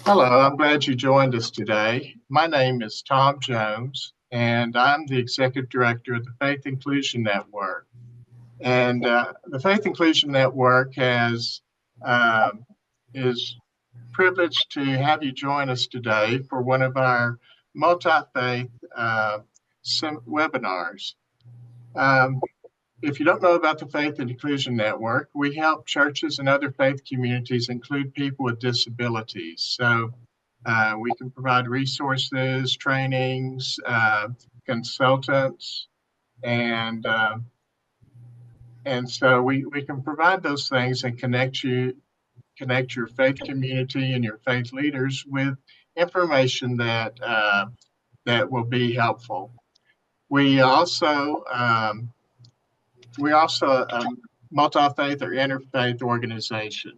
Hello, I'm glad you joined us today. My name is Tom Jones, and I'm the Executive Director of the Faith Inclusion Network. And the Faith Inclusion Network um, is privileged to have you join us today for one of our multi-faith webinars. Um, if you don't know about the Faith and Inclusion Network, we help churches and other faith communities include people with disabilities. So we can provide resources, trainings, consultants, and so we can provide those things and connect your faith community and your faith leaders with information that will be helpful. We also we're also a multi-faith or interfaith organization.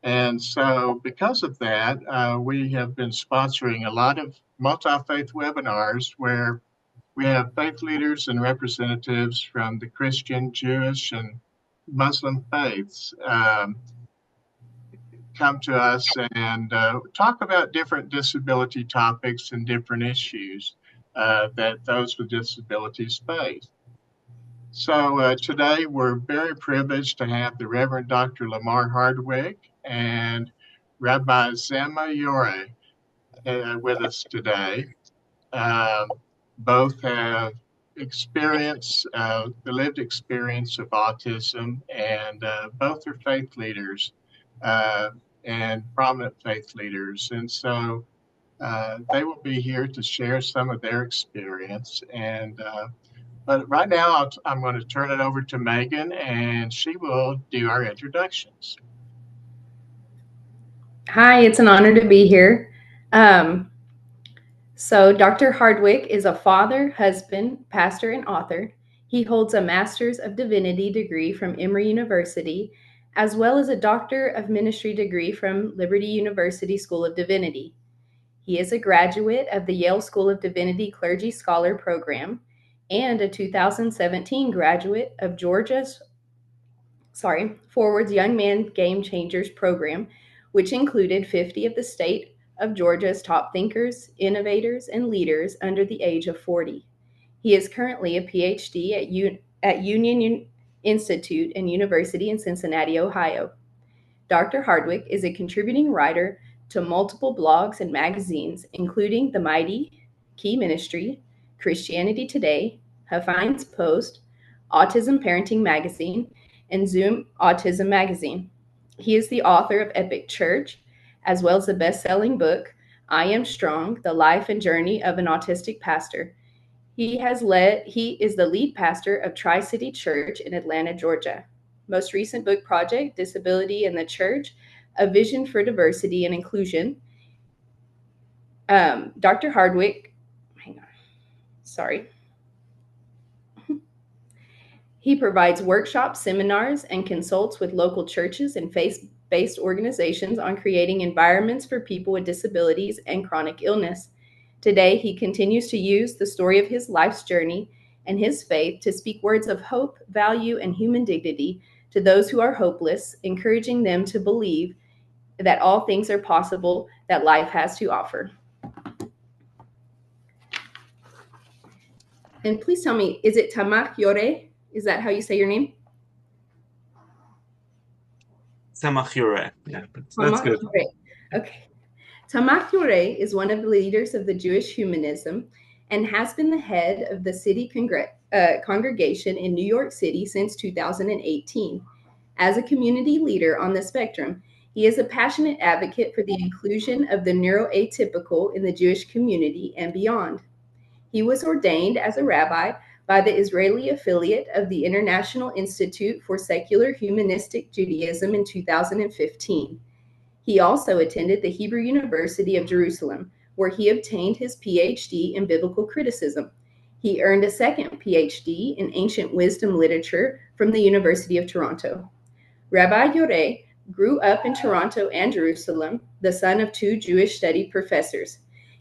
And so, because of that, we have been sponsoring a lot of multi faith webinars where we have faith leaders and representatives from the Christian, Jewish, and Muslim faiths come to us and talk about different disability topics and different issues that those with disabilities face. So today we're very privileged to have the Reverend Dr. Lamar Hardwick and Rabbi Zema Yore with us today. Both have the lived experience of autism, and both are faith leaders and prominent faith leaders. And so they will be here to share some of their experience. But right now, I'm going to turn it over to Megan, and she will do our introductions. Hi, it's an honor to be here. So, Dr. Hardwick is a father, husband, pastor, and author. He holds a Master's of Divinity degree from Emory University, as well as a Doctor of Ministry degree from Liberty University School of Divinity. He is a graduate of the Yale School of Divinity Clergy Scholar Program and a 2017 graduate of Forward's Young Man Game Changers program, which included 50 of the state of Georgia's top thinkers, innovators, and leaders under the age of 40. He is currently a PhD at Union Institute and University in Cincinnati, Ohio. Dr. Hardwick is a contributing writer to multiple blogs and magazines, including The Mighty, Key Ministry, Christianity Today, Huffines Post, Autism Parenting Magazine, and Zoom Autism Magazine. He is the author of Epic Church, as well as the best-selling book, I Am Strong, The Life and Journey of an Autistic Pastor. He is the lead pastor of Tri-City Church in Atlanta, Georgia. Most recent book project, Disability in the Church, A Vision for Diversity and Inclusion. Dr. Hardwick, He provides workshops, seminars, and consults with local churches and faith-based organizations on creating environments for people with disabilities and chronic illness. Today, he continues to use the story of his life's journey and his faith to speak words of hope, value, and human dignity to those who are hopeless, encouraging them to believe that all things are possible that life has to offer. And please tell me, is it Tamak Yore? Is that how you say your name? Samach Yore. Yeah, that's good. Okay. Tamak Yore is one of the leaders of the Jewish Humanism and has been the head of the city congregation in New York City since 2018. As a community leader on the spectrum, he is a passionate advocate for the inclusion of the neuroatypical in the Jewish community and beyond. He was ordained as a rabbi by the Israeli affiliate of the International Institute for Secular Humanistic Judaism in 2015. He also attended the Hebrew University of Jerusalem, where he obtained his PhD in biblical criticism. He earned a second PhD in ancient wisdom literature from the University of Toronto. Rabbi Yore grew up in Toronto and Jerusalem, the son of two Jewish study professors.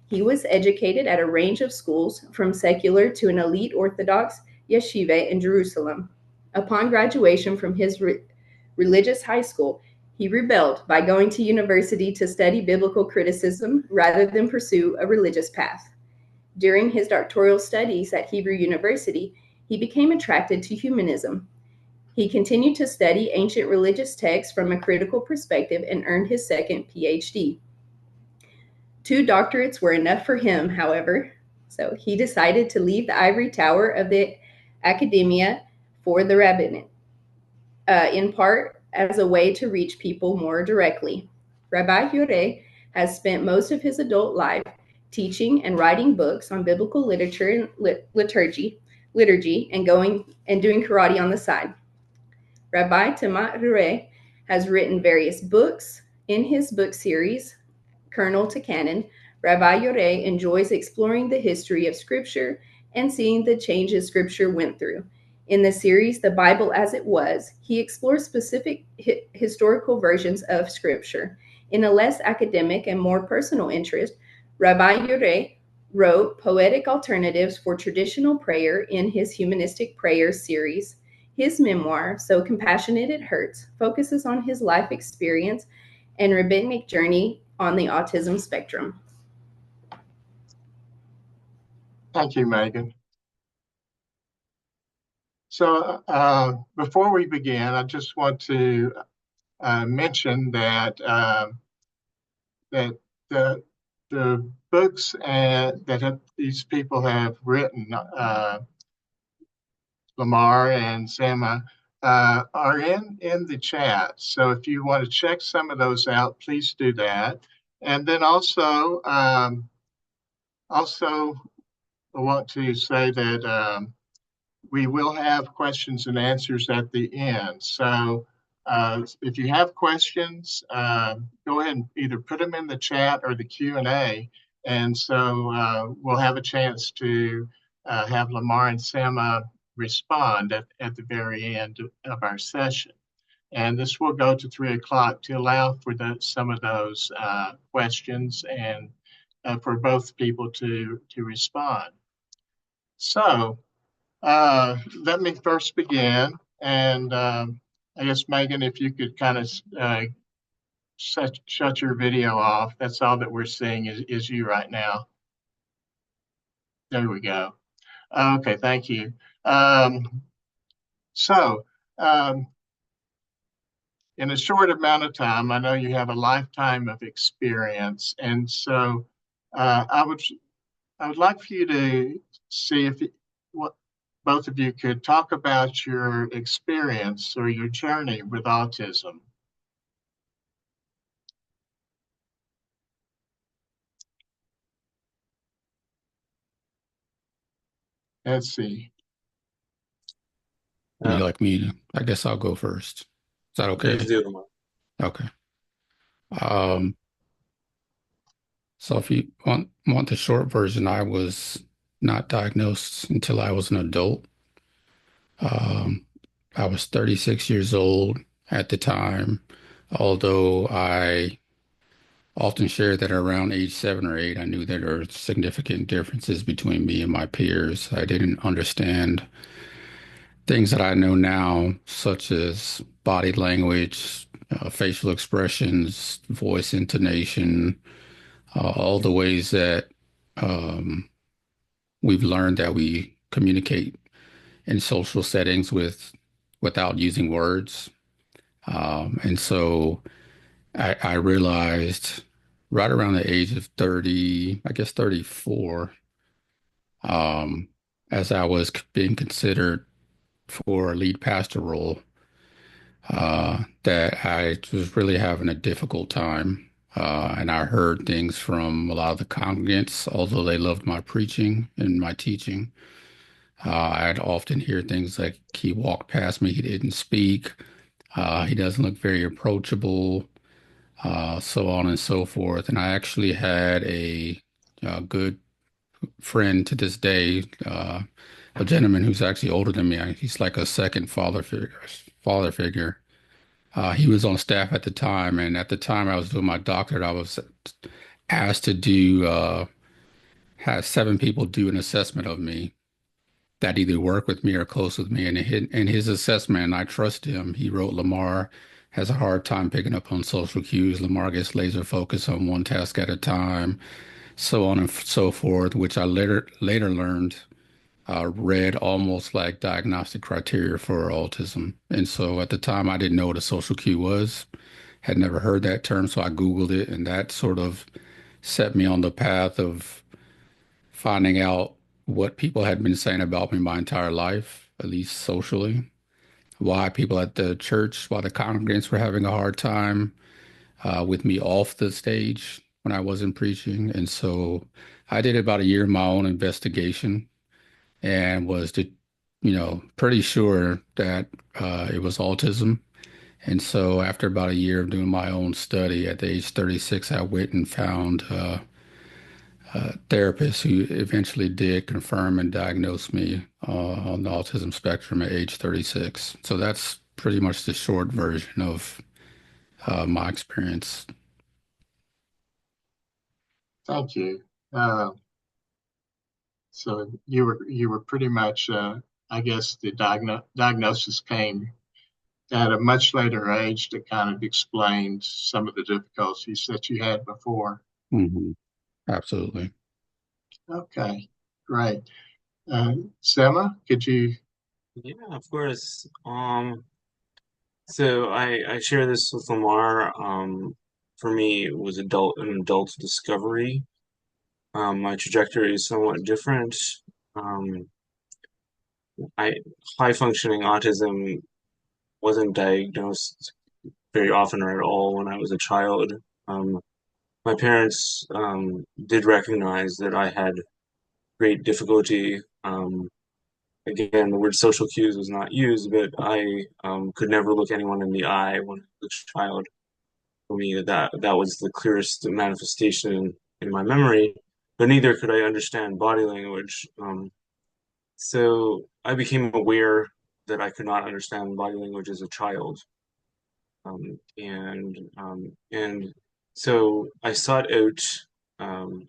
He was educated at a range of schools, from secular to an elite Orthodox yeshiva in Jerusalem. Upon graduation from his religious high school, He rebelled by going to university to study biblical criticism rather than pursue a religious path. During his doctoral studies at Hebrew University, he became attracted to humanism. He continued to study ancient religious texts from a critical perspective and earned his second PhD. 2 doctorates were enough for him, however, so he decided to leave the ivory tower of the academia for the rabbinate, in part as a way to reach people more directly. Rabbi Yore has spent most of his adult life teaching and writing books on biblical literature and liturgy, and doing karate on the side. Rabbi Tamat Rure has written various books. In his book series, Kernel to Canon, Rabbi Yore enjoys exploring the history of Scripture and seeing the changes Scripture went through. In the series, The Bible as It Was, he explores specific historical versions of Scripture. In a less academic and more personal interest, Rabbi Yore wrote poetic alternatives for traditional prayer in his Humanistic Prayers series. His memoir, So Compassionate It Hurts, focuses on his life experience and rabbinic journey on the autism spectrum. Thank you, Megan. So before we begin, I just want to mention that that the books these people have written, Lamar and Sama, are in the chat. So if you want to check some of those out, please do that. And then also I want to say that we will have questions and answers at the end. So if you have questions, go ahead and either put them in the chat or the Q&A. And so we'll have a chance to have Lamar and Sama respond at the very end of our session. And this will go to 3 o'clock to allow for some of those questions and for both people to respond. So let me first begin. And I guess, Megan, if you could kind of shut your video off. That's all that we're seeing is you right now. There we go. Okay, thank you. So in a short amount of time, I know you have a lifetime of experience. And so I would like for you to see what both of you could talk about your experience or your journey with autism. Let's see. Would you like me to? I guess I'll go first. Is that okay? Please do, Lamar. Okay. So if you want the short version, I was not diagnosed until I was an adult. I was 36 years old at the time, although I often share that around age 7 or 8, I knew that there were significant differences between me and my peers. I didn't understand things that I know now, such as body language, facial expressions, voice intonation, all the ways that we've learned that we communicate in social settings without using words. And so I realized right around the age of 30, I guess 34, as I was being considered for a lead pastor role, that I was really having a difficult time. And I heard things from a lot of the congregants, although they loved my preaching and my teaching. I'd often hear things like, he walked past me, he didn't speak, he doesn't look very approachable, so on and so forth. And I actually had a good friend to this day, a gentleman who's actually older than me. He's like a second father figure. He was on staff at the time, and at the time I was doing my doctorate, I was asked to have 7 people do an assessment of me that either work with me or close with me. And in his assessment, and I trust him, he wrote, Lamar, has a hard time picking up on social cues. Lamar gets laser focused on one task at a time, so on and so forth, which I later learned read almost like diagnostic criteria for autism. And so at the time, I didn't know what a social cue was, had never heard that term, so I Googled it, and that sort of set me on the path of finding out what people had been saying about me my entire life, at least socially. Why people at the church, why the congregants were having a hard time with me off the stage when I wasn't preaching. And so I did about a year of my own investigation and was, pretty sure that it was autism. And so after about a year of doing my own study at the age 36, I went and found a therapist who eventually did confirm and diagnose me on the autism spectrum at age 36. So that's pretty much the short version of my experience. Thank you. Uh, so you were pretty much, I guess, the diagnosis came at a much later age to kind of explain some of the difficulties that you had before. Hmm. Absolutely. Okay, great. Sema, could you? Yeah, of course. So I share this with Lamar. For me, it was an adult discovery. My trajectory is somewhat different. Um, I High functioning autism wasn't diagnosed very often or at all when I was a child. Um, my parents did recognize that I had great difficulty. Again, the word social cues was not used, but I could never look anyone in the eye when I was a child. For me, that was the clearest manifestation in my memory. But neither could I understand body language. So I became aware that I could not understand body language as a child. And so um,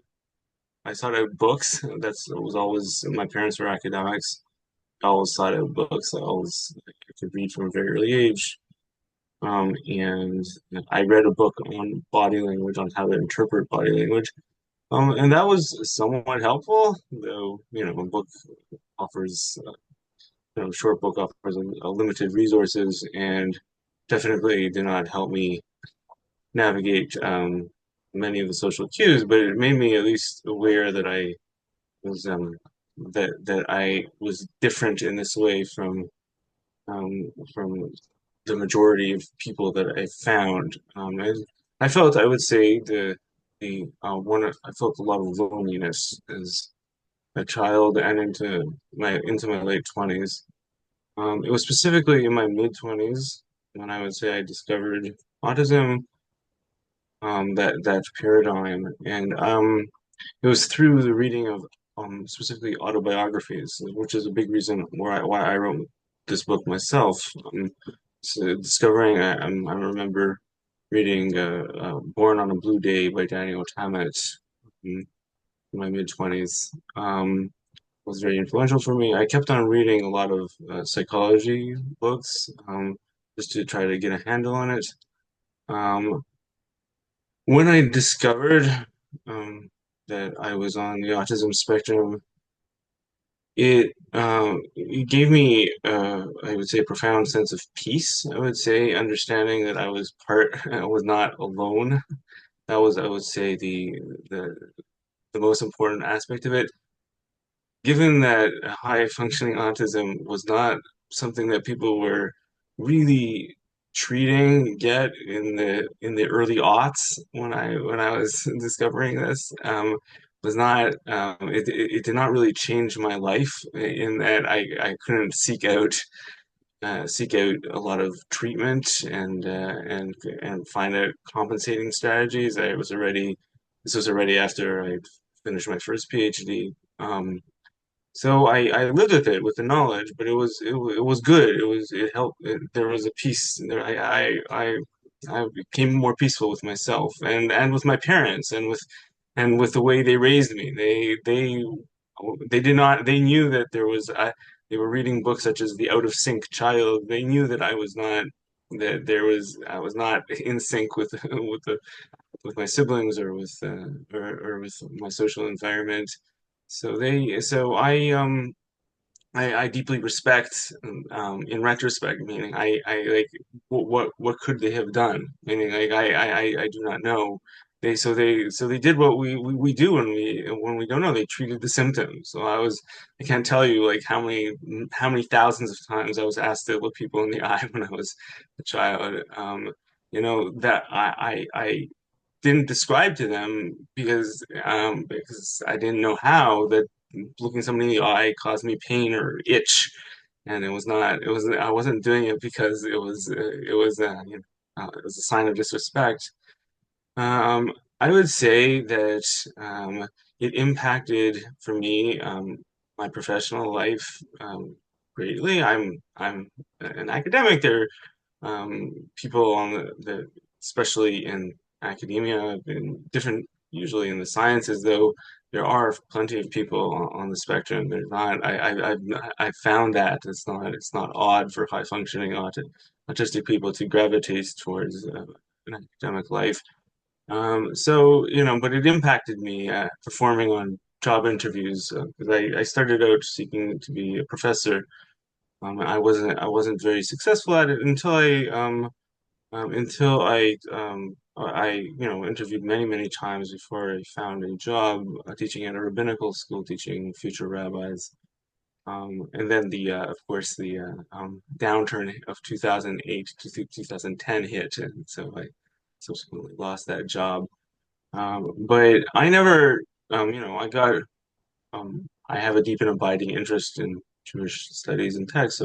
I sought out books. That was always, my parents were academics. I always sought out books. I could read from a very early age. And I read a book on body language, on how to interpret body language. And that was somewhat helpful, though, a book offers, short book offers a limited resources and definitely did not help me navigate many of the social cues, but it made me at least aware that was I was different in this way from the majority of people that I found. And I felt, I would say, the one I felt a lot of loneliness as a child and into my late 20s. It was specifically in my mid 20s when I would say I discovered autism, that paradigm, and it was through the reading of specifically autobiographies, which is a big reason why I wrote this book myself. So discovering, I remember reading "Born on a Blue Day" by Daniel Tammet in my mid 20s. Was very influential for me. I kept on reading a lot of psychology books, just to try to get a handle on it. Um, when I discovered um, that I was on the autism spectrum, it gave me, I would say, a profound sense of peace. I would say, understanding that I was not alone. That was, I would say, the the most important aspect of it. Given that high functioning autism was not something that people were really treating yet in the early aughts when I was discovering this, was not it did not really change my life in that I couldn't seek out a lot of treatment and find out compensating strategies. This was already after I finished my first PhD. So I lived with it with the knowledge, but it was good. It helped. There was a peace there. I became more peaceful with myself and with my parents and with the way they raised me. They did not. They knew that they were reading books such as The Out of Sync Child. They knew that I was not that I was not in sync with with my siblings or or with my social environment. So I deeply respect, in retrospect, meaning I like what could they have done? Meaning like I do not know. So they did what we do when we don't know. They treated the symptoms. So I can't tell you like how many thousands of times I was asked to look people in the eye when I was a child. That I didn't describe to them because I didn't know how that looking somebody in the eye caused me pain or itch, and I wasn't doing it because it was a sign of disrespect. I would say that it impacted for me my professional life greatly. I'm an academic. People on especially in academia, in different, usually in the sciences, though there are plenty of people on the spectrum. There's not. I've found that it's not odd for high functioning autistic people to gravitate towards an academic life. But it impacted me performing on job interviews because I started out seeking to be a professor. I wasn't very successful at it until I interviewed many times before I found a job teaching at a rabbinical school, teaching future rabbis. And then of course, the downturn of 2008 to 2010 hit, and so I subsequently lost that job. But I never, I have a deep and abiding interest in Jewish studies and text,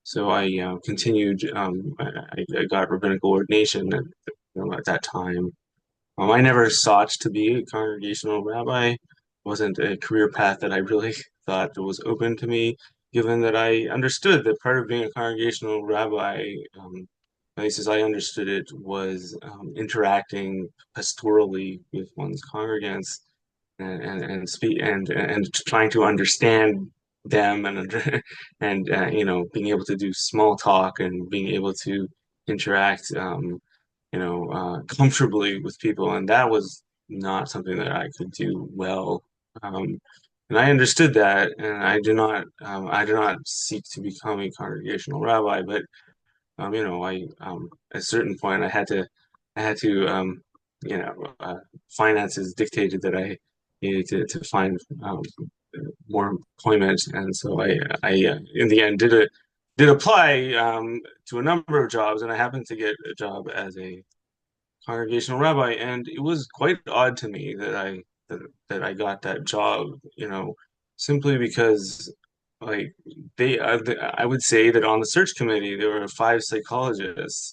so I continued. I got rabbinical ordination at that time. I never sought to be a congregational rabbi. It wasn't a career path that I really thought was open to me, given that I understood that part of being a congregational rabbi, at least as I understood it, was interacting pastorally with one's congregants and speak and trying to understand them and being able to do small talk and being able to interact comfortably with people, and that was not something that I could do well. Um, and I understood that, and I do not seek to become a congregational rabbi, but I at a certain point I had to finances dictated that I needed to find more employment, and so I in the end did apply to a number of jobs, and I happened to get a job as a congregational rabbi, and it was quite odd to me that I got that job, simply because like I would say that on the search committee there were five psychologists,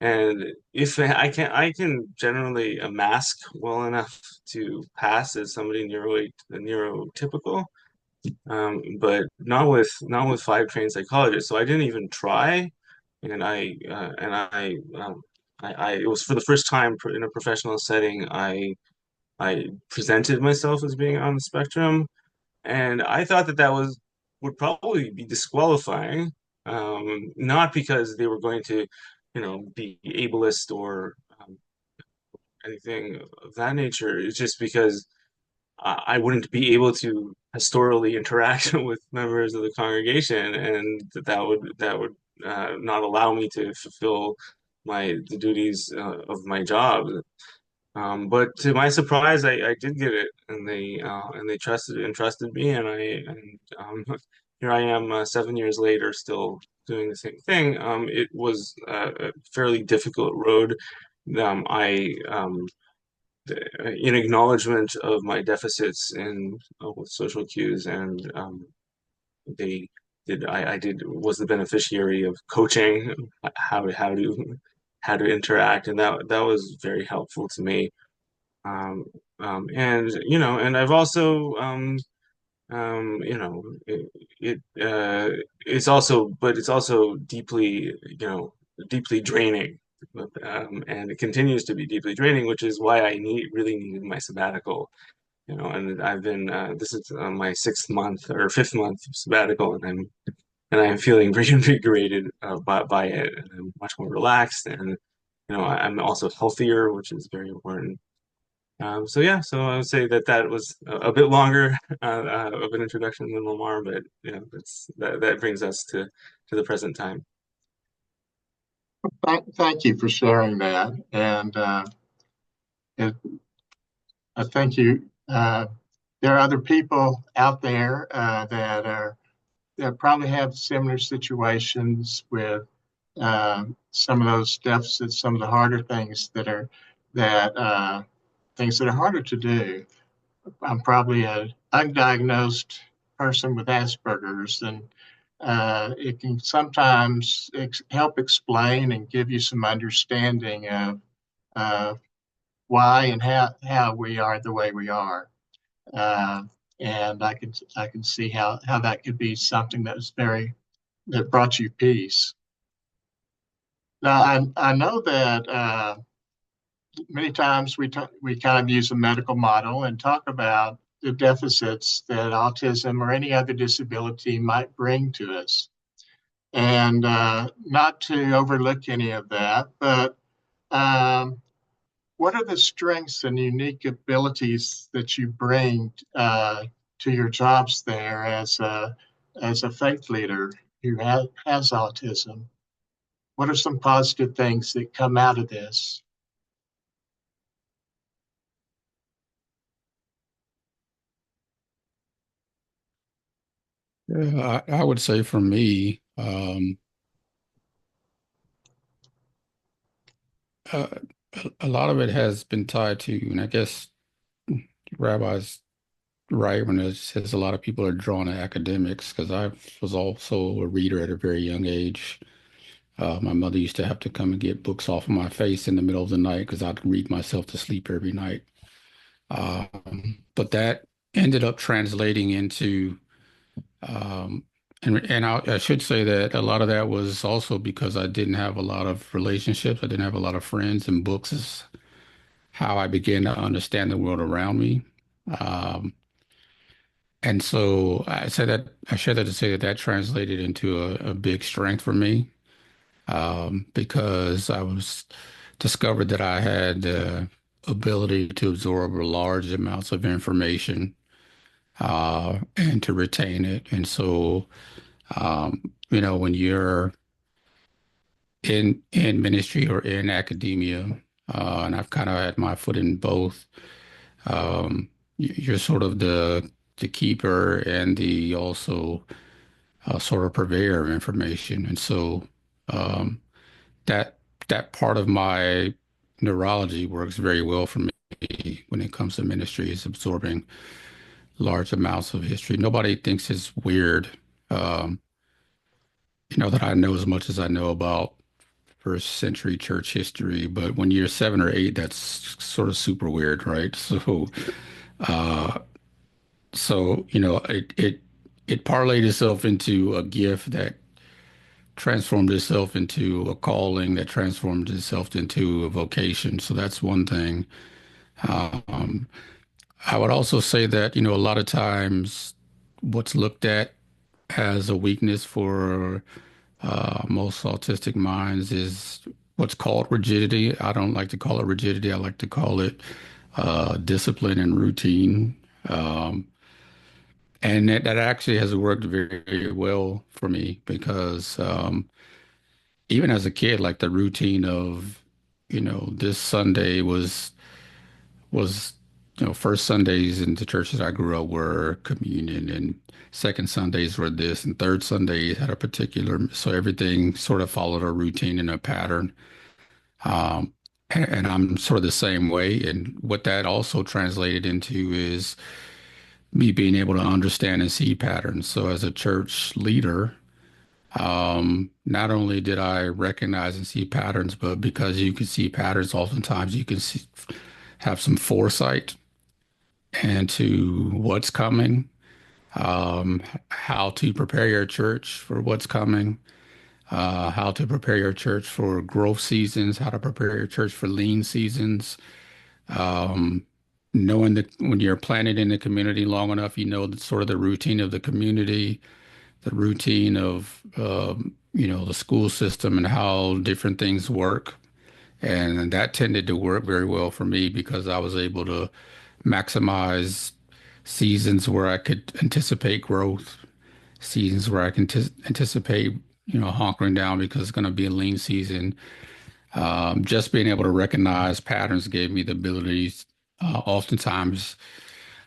and if I can generally mask well enough to pass as somebody neurotypical, but not with five trained psychologists. So I didn't even try, and it was for the first time in a professional setting. I presented myself as being on the spectrum, and I thought that would probably be disqualifying, not because they were going to, be ableist or anything of that nature. It's just because I wouldn't be able to pastorally interact with members of the congregation, and that would not allow me to fulfill the duties of my job. But to my surprise, I did get it, and they trusted me, here I am 7 years later, still doing the same thing. It was a fairly difficult road. I in acknowledgement of my deficits in with social cues, and they I did was the beneficiary of coaching how to interact, and that was very helpful to me. And and I've also it's also, but it's also deeply, deeply draining, and it continues to be deeply draining, which is why I really needed my sabbatical. And I've been this is my 6th month or 5th month of sabbatical, and and I'm feeling reinvigorated by it, and I'm much more relaxed, and I'm also healthier, which is very important. So yeah, so I would say that that was a bit longer of an introduction than Lamar, but that brings us to the present time. Thank you for sharing that. And it, I think there are other people out there that probably have similar situations with some of those deficits, some of the harder things that things that are harder to do. I'm probably an undiagnosed person with Asperger's, and it can sometimes help explain and give you some understanding of uh, why and how we are the way we are. Uh, and I can see how that could be something that brought you peace. Now I know that many times we kind of use a medical model and talk about the deficits that autism or any other disability might bring to us. And not to overlook any of that, but um, what are the strengths and unique abilities that you bring to your jobs there as a faith leader who has autism? What are some positive things that come out of this? Yeah, I would say for me, uh, a lot of it has been tied to, and I guess Rabbi's right when it says a lot of people are drawn to academics, because I was also a reader at a very young age. My mother used to have to come and get books off of my face in the middle of the night because I'd read myself to sleep every night. But that ended up translating into, um, and I should say that a lot of that was also because I didn't have a lot of relationships. I didn't have a lot of friends, and books is how I began to understand the world around me. Um, and so I share that to say that that translated into a big strength for me, because I was discovered that I had the ability to absorb large amounts of information, and to retain it. And so, when you're in ministry or in academia, and I've kind of had my foot in both, you're sort of the keeper and the also sort of purveyor of information. And so, um, that that part of my neurology works very well for me when it comes to ministry, is absorbing large amounts of history. Nobody thinks it's weird, um, that I know as much as I know about first century church history, but when you're 7 or 8, that's sort of super weird, right? Uh, it parlayed itself into a gift that transformed itself into a calling that transformed itself into a vocation. So that's one thing. Um, I would also say that, a lot of times what's looked at as a weakness for most autistic minds is what's called rigidity. I don't like to call it rigidity. I like to call it discipline and routine. Um, and that actually has worked very, very well for me because, even as a kid, like the routine of, this Sunday was first Sundays in the churches I grew up were communion, and second Sundays were this, and third Sunday had a particular, so everything sort of followed a routine and a pattern. Um, and I'm sort of the same way. And what that also translated into is me being able to understand and see patterns. So as a church leader, not only did I recognize and see patterns, but because you can see patterns, oftentimes you can have some foresight into what's coming, how to prepare your church for what's coming, how to prepare your church for growth seasons, how to prepare your church for lean seasons. Um, Knowing that when you're planted in the community long enough, you know the sort of the routine of the community. the routine of the school system and how different things work. And that tended to work very well for me because I was able to maximize seasons where I could anticipate growth, seasons where I can anticipate, hunkering down because it's going to be a lean season. Just being able to recognize patterns gave me the abilities, oftentimes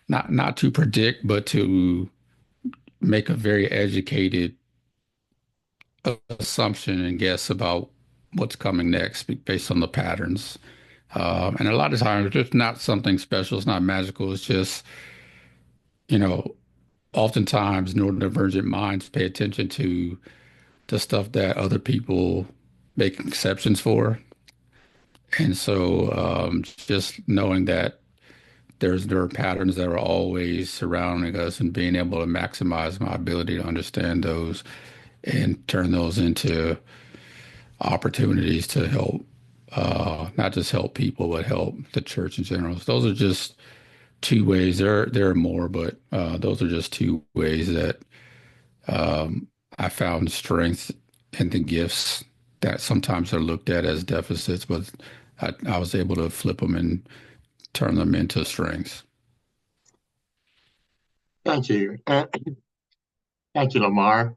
not to predict, but to make a very educated assumption and guess about what's coming next based on the patterns. And a lot of times it's not something special, it's not magical, it's just, you know, oftentimes neurodivergent minds pay attention to the stuff that other people make exceptions for. And so just knowing that there are patterns that are always surrounding us and being able to maximize my ability to understand those and turn those into opportunities to help, not just help people, but help the church in general. So those are just two ways. There are more, but those are just two ways that I found strength in the gifts that sometimes are looked at as deficits, but I was able to flip them and turn them into strengths. Thank you. Thank you, Lamar.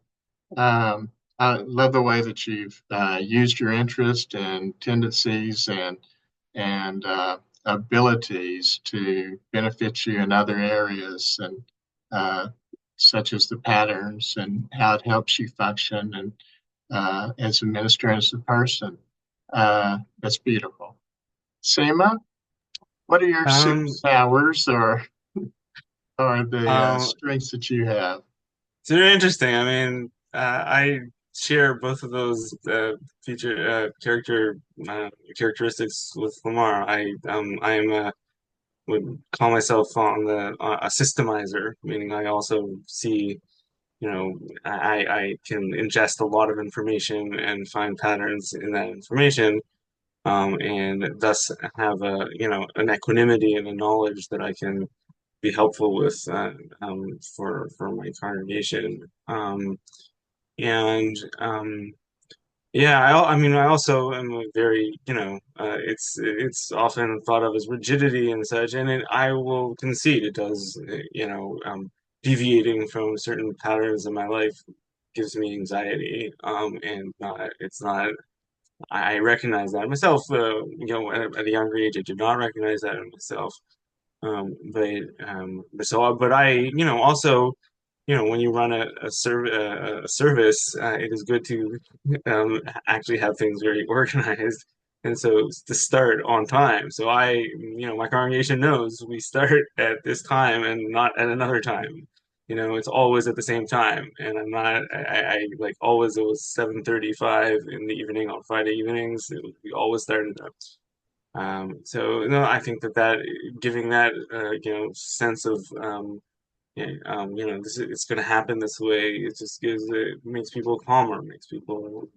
I love the way that you've used your interest and tendencies and abilities to benefit you in other areas, and uh, such as the patterns and how it helps you function and as a minister and as a person. That's beautiful. Seema, what are your Um, superpowers or the uh, strengths that you have? it's very interesting. I mean, I share both of those feature characteristics with Lamar. Would call myself on the a systemizer, meaning I also see, I can ingest a lot of information and find patterns in that information, and thus have an equanimity and a knowledge that I can be helpful with for my congregation. And Yeah, I mean, I also am a very, it's often thought of as rigidity and such, and I will concede it does, deviating from certain patterns in my life gives me anxiety, and it's not. I recognize that myself. At a younger age, I did not recognize that in myself. But I, also, when you run a service, it is good to actually have things very organized. And so to start on time. So my congregation knows we start at this time and not at another time. It's always at the same time. And I'm not, I like always, it was 7:35 in the evening on Friday evenings. We always started up. So no, I think that giving that sense of it's going to happen this way. It just it makes people calmer, makes people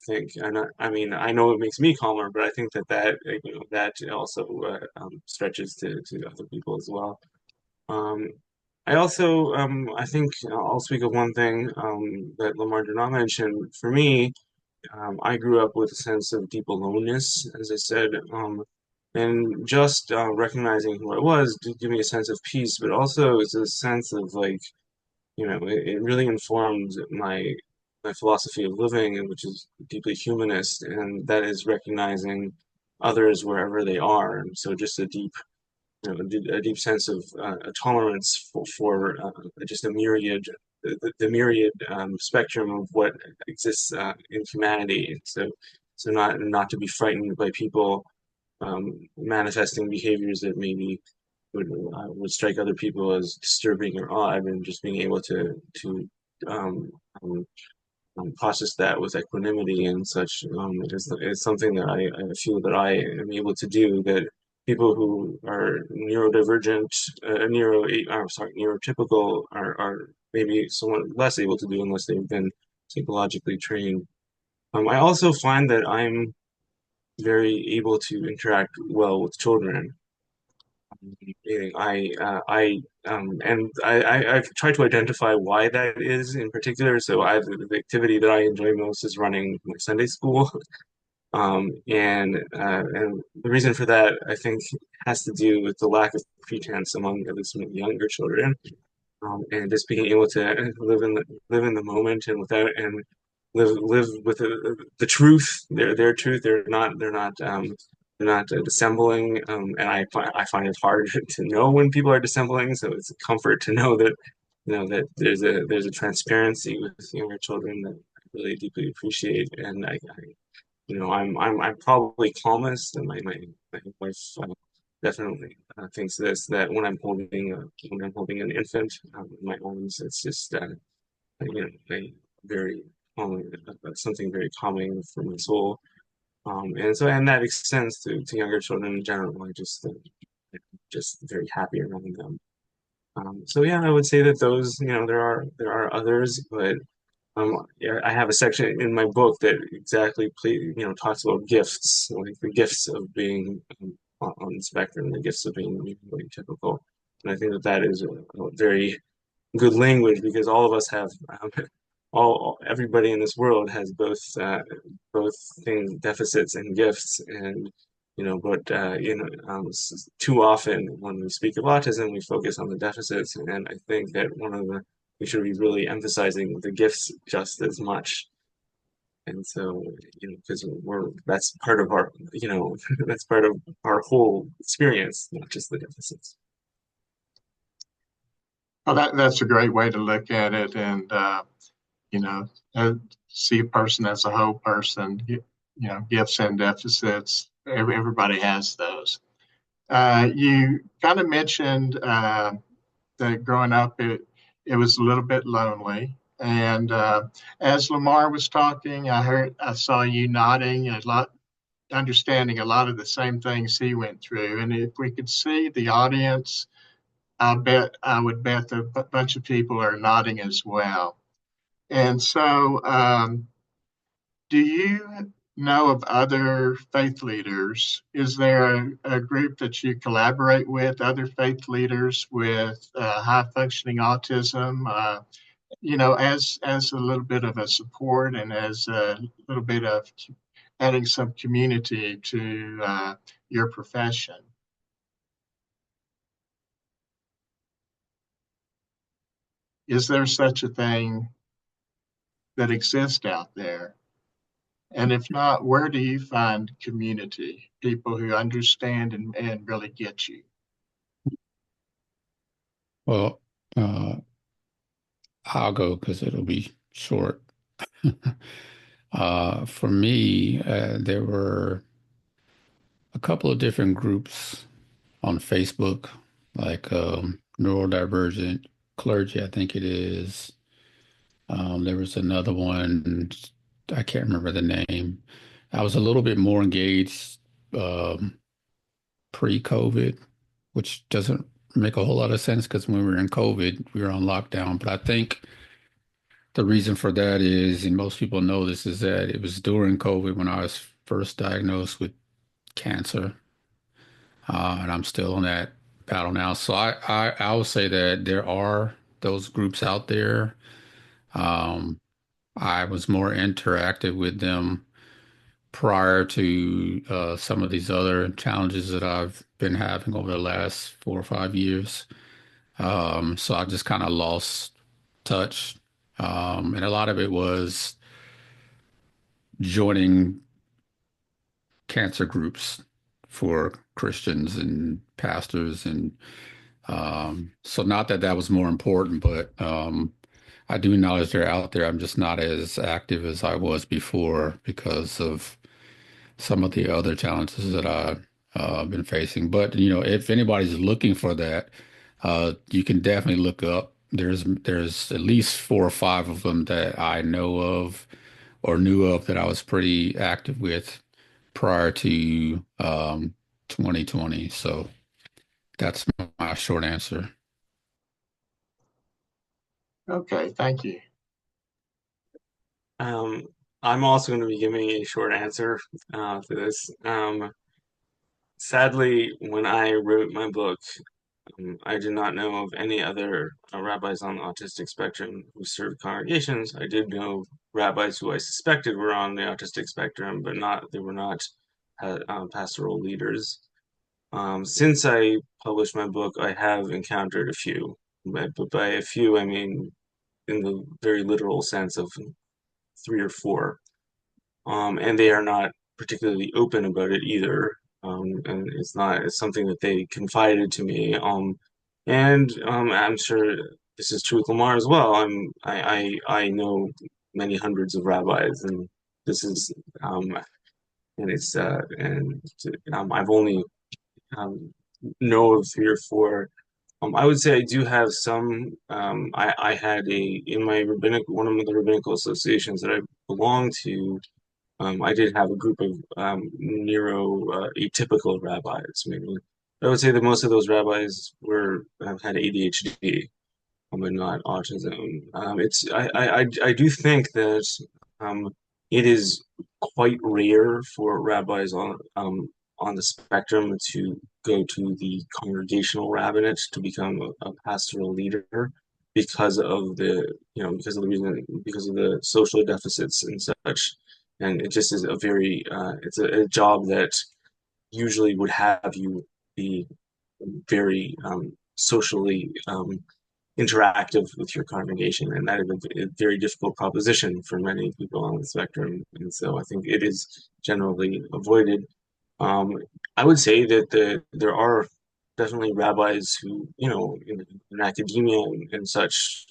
think. I mean, I know it makes me calmer, but I think that also stretches to other people as well. Um, I also I think I'll speak of one thing that Lamar did not mention. For me, I grew up with a sense of deep aloneness, as I said, and just recognizing who I was did give me a sense of peace, but also it's a sense of like, it really informed my philosophy of living, and which is deeply humanist, and that is recognizing others wherever they are. And so just a deep sense of a tolerance for just a myriad, the myriad spectrum of what exists in humanity. So not to be frightened by people manifesting behaviors that maybe would strike other people as disturbing or odd, and just being able to um, um, process that with equanimity and such is something that I feel that I am able to do, that people who are neurodivergent, neurotypical are maybe somewhat less able to do unless they've been psychologically trained. I also find that I'm very able to interact well with children. I've tried to identify why that is in particular. So the activity that I enjoy most is running my Sunday school. And the reason for that, I think, has to do with the lack of pretense among at least younger children, and just being able to live in the moment and without and live with the truth, their truth. They're not dissembling, and I find it hard to know when people are dissembling. So it's a comfort to know that that there's a transparency with younger children that I really deeply appreciate, and I'm probably calmest, and my wife definitely thinks this, that when I'm holding an infant in my arms, it's just a very calming, something very calming for my soul. And that extends to younger children in general. Just very happy around them. So yeah, I would say that those, there are others, but yeah, I have a section in my book that exactly talks about gifts, like the gifts of being on the spectrum, the gifts of being really typical. And I think that that is a very good language, because all of us have everybody in this world has both things, deficits and gifts. And but too often when we speak of autism, we focus on the deficits, and I think that we should be really emphasizing the gifts just as much. And so, because that's part of our, that's part of our whole experience, not just the deficits. Well, that's a great way to look at it, and you know, see a person as a whole person. Gifts and deficits. Everybody has those. You kind of mentioned that growing up, it was a little bit lonely. And as Lamar was talking, I saw you nodding a lot, understanding a lot of the same things he went through. And if we could see the audience, I would bet that a bunch of people are nodding as well. And so, do you know of other faith leaders? Is there a group that you collaborate with, other faith leaders with high functioning autism? As a little bit of a support and as a little bit of adding some community to your profession. Is there such a thing that exists out there? And if not, where do you find community, people who understand and really get you? Well, uh, I'll go because it'll be short. For me, there were a couple of different groups on Facebook, like Neurodivergent Clergy, I think it is. There was another one, I can't remember the name. I was a little bit more engaged um, pre-COVID, which doesn't make a whole lot of sense because when we were in COVID, we were on lockdown. But I think the reason for that is, and most people know this, is that it was during COVID when I was first diagnosed with cancer, and I'm still on that battle now. So I will say that there are those groups out there. Um, I was more interactive with them prior to some of these other challenges that I've been having over the last 4 or 5 years. So I just kind of lost touch. And a lot of it was joining cancer groups for Christians and pastors. And so not that that was more important, but I do acknowledge they're out there. I'm just not as active as I was before because of some of the other challenges that I've been facing. But if anybody's looking for that, you can definitely look up. There's at least 4 or 5 of them that I know of or knew of that I was pretty active with prior to 2020. So that's my short answer. Okay, thank you. I'm also going to be giving a short answer to this. sadly, when I wrote my book, I did not know of any other rabbis on the autistic spectrum who served congregations. I did know rabbis who I suspected were on the autistic spectrum, but they were not pastoral leaders. Since I published my book, I have encountered a few, but by a few, I mean in the very literal sense of three or four. And they are not particularly open about it either. And it's something that they confided to me. And I'm sure this is true with Lamar as well. I know many hundreds of rabbis, and this is and it's and I've only um, know of three or four. I would say I do have some. I had in my one of the rabbinical associations that I belonged to. I did have a group of neuro atypical rabbis. Maybe I would say that most of those rabbis had ADHD, but not autism. I do think that it is quite rare for rabbis on the spectrum to go to the congregational rabbinate to become a pastoral leader because of because of the social deficits and such. And it just is it's a job that usually would have you be very socially interactive with your congregation, and that is a very difficult proposition for many people on the spectrum. And so I think it is generally avoided. Um, I would say that there are definitely rabbis who, in academia and such,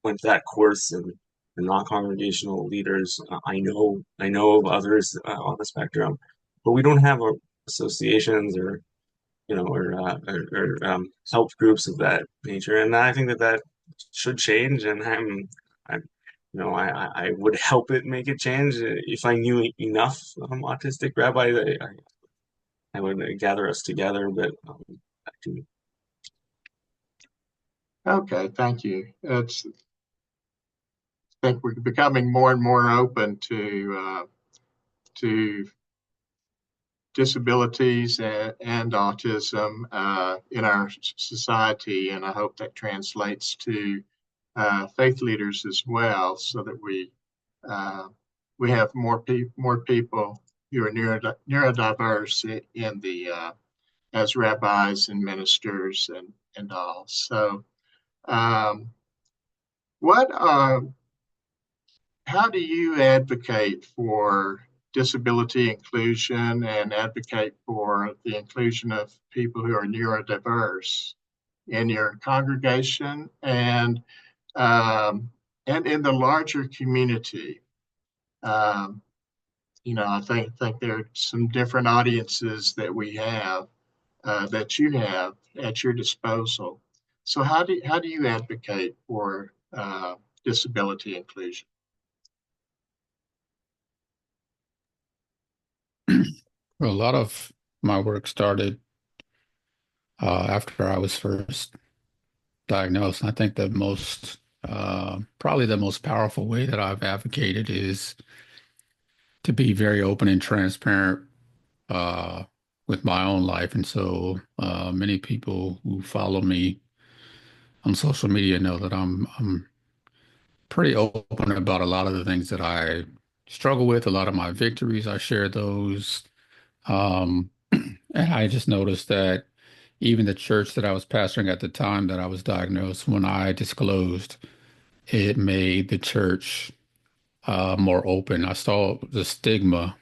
went that course and non-congregational leaders. I know of others on the spectrum, but we don't have associations or help groups of that nature. And I think that should change. And I would help it make it change if I knew enough autistic rabbis. I would gather us together, but I do. Okay, thank you. I think we're becoming more and more open to disabilities and autism in our society, and I hope that translates to faith leaders as well, so that we have more people who are neurodiverse in the as rabbis and ministers and all. So, what how do you advocate for disability inclusion and advocate for the inclusion of people who are neurodiverse in your congregation and in the larger community? Um, I think there are some different audiences that we have that you have at your disposal. So how do you advocate for disability inclusion? A lot of my work started after I was first diagnosed. I think probably the most powerful way that I've advocated is to be very open and transparent uh, with my own life. And so many people who follow me on social media know that I'm pretty open about a lot of the things that I struggle with, a lot of my victories. I share those. And I just noticed that even the church that I was pastoring at the time that I was diagnosed, when I disclosed, it made the church more open. I saw the stigma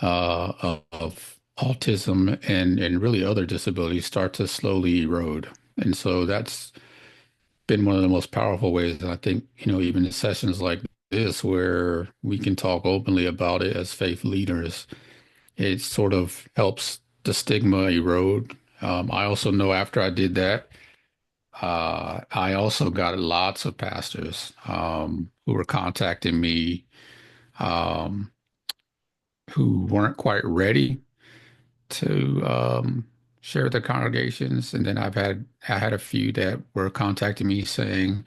of autism and really other disabilities start to slowly erode. And so that's been one of the most powerful ways. And I think, even in sessions like this, where we can talk openly about it as faith leaders, it sort of helps the stigma erode. I also know after I did that, I also got lots of pastors who were contacting me um, who weren't quite ready to share their congregations. And then I had a few that were contacting me saying,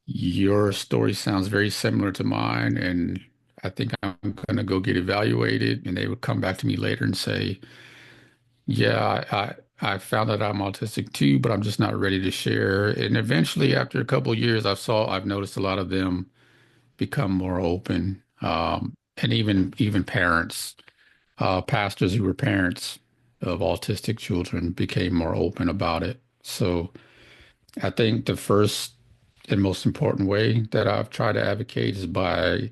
your story sounds very similar to mine, and I think I'm going to go get evaluated. And they would come back to me later and say, yeah, I found that I'm autistic too, but I'm just not ready to share. And eventually, after a couple of years, I've noticed a lot of them become more open. And even parents, pastors who were parents of autistic children became more open about it. So I think the first and most important way that I've tried to advocate is by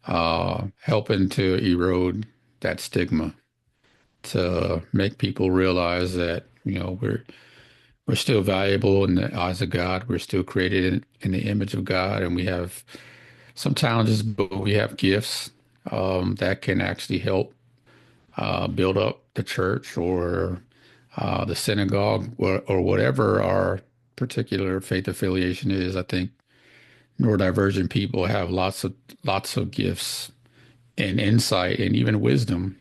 helping to erode that stigma, to make people realize that, we're still valuable in the eyes of God. We're still created in the image of God, and we have some challenges, but we have gifts that can actually help build up the church or the synagogue or whatever our particular faith affiliation is. I think neurodivergent people have lots of gifts and insight and even wisdom,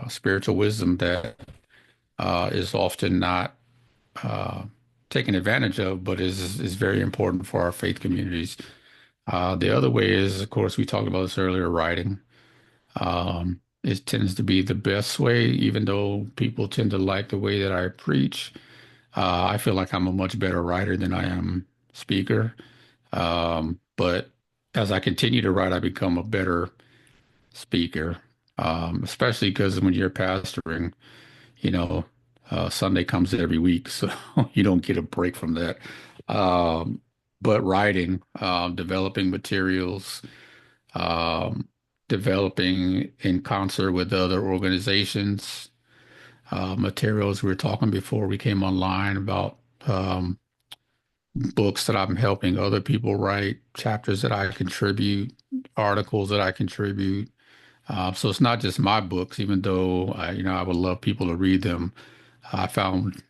spiritual wisdom that is often not uh, taken advantage of, but is very important for our faith communities. The other way is, of course, we talked about this earlier, writing. It tends to be the best way, even though people tend to like the way that I preach. I feel like I'm a much better writer than I am speaker. But as I continue to write, I become a better speaker, especially because when you're pastoring, you know, Sunday comes every week, so you don't get a break from that. Um, but writing, developing materials, um, developing in concert with other organizations, materials we were talking before we came online about books that I'm helping other people write, chapters that I contribute, articles that I contribute. So it's not just my books, even though I would love people to read them. I found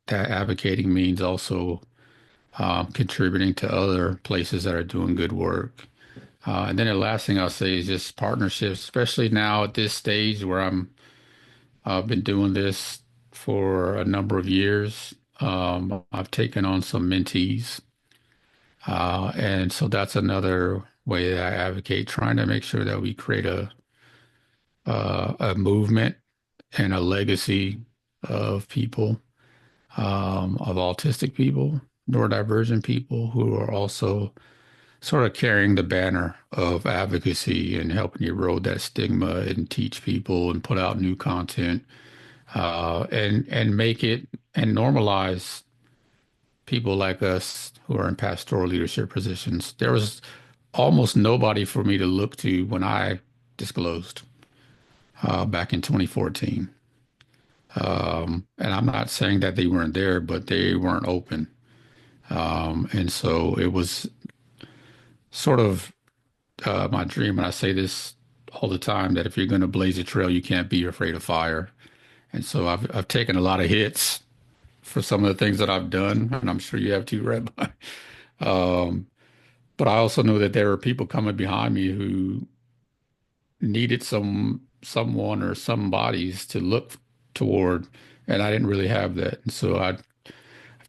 that advocating means also contributing to other places that are doing good work. And then the last thing I'll say is just partnerships, especially now at this stage where I've been doing this for a number of years. I've taken on some mentees. And so that's another way that I advocate, trying to make sure that we create a movement and a legacy of people, of autistic people, neurodivergent people who are also sort of carrying the banner of advocacy and helping erode that stigma and teach people and put out new content, and make it and normalize people like us who are in pastoral leadership positions. There was almost nobody for me to look to when I disclosed back in 2014. And I'm not saying that they weren't there, but they weren't open. And so it was sort of my dream, and I say this all the time, that if you're going to blaze a trail, you can't be afraid of fire. And so I've taken a lot of hits for some of the things that I've done, and I'm sure you have too, Rabbi. Um, but I also know that there are people coming behind me who needed someone or some bodies to look toward, and I didn't really have that. And so I've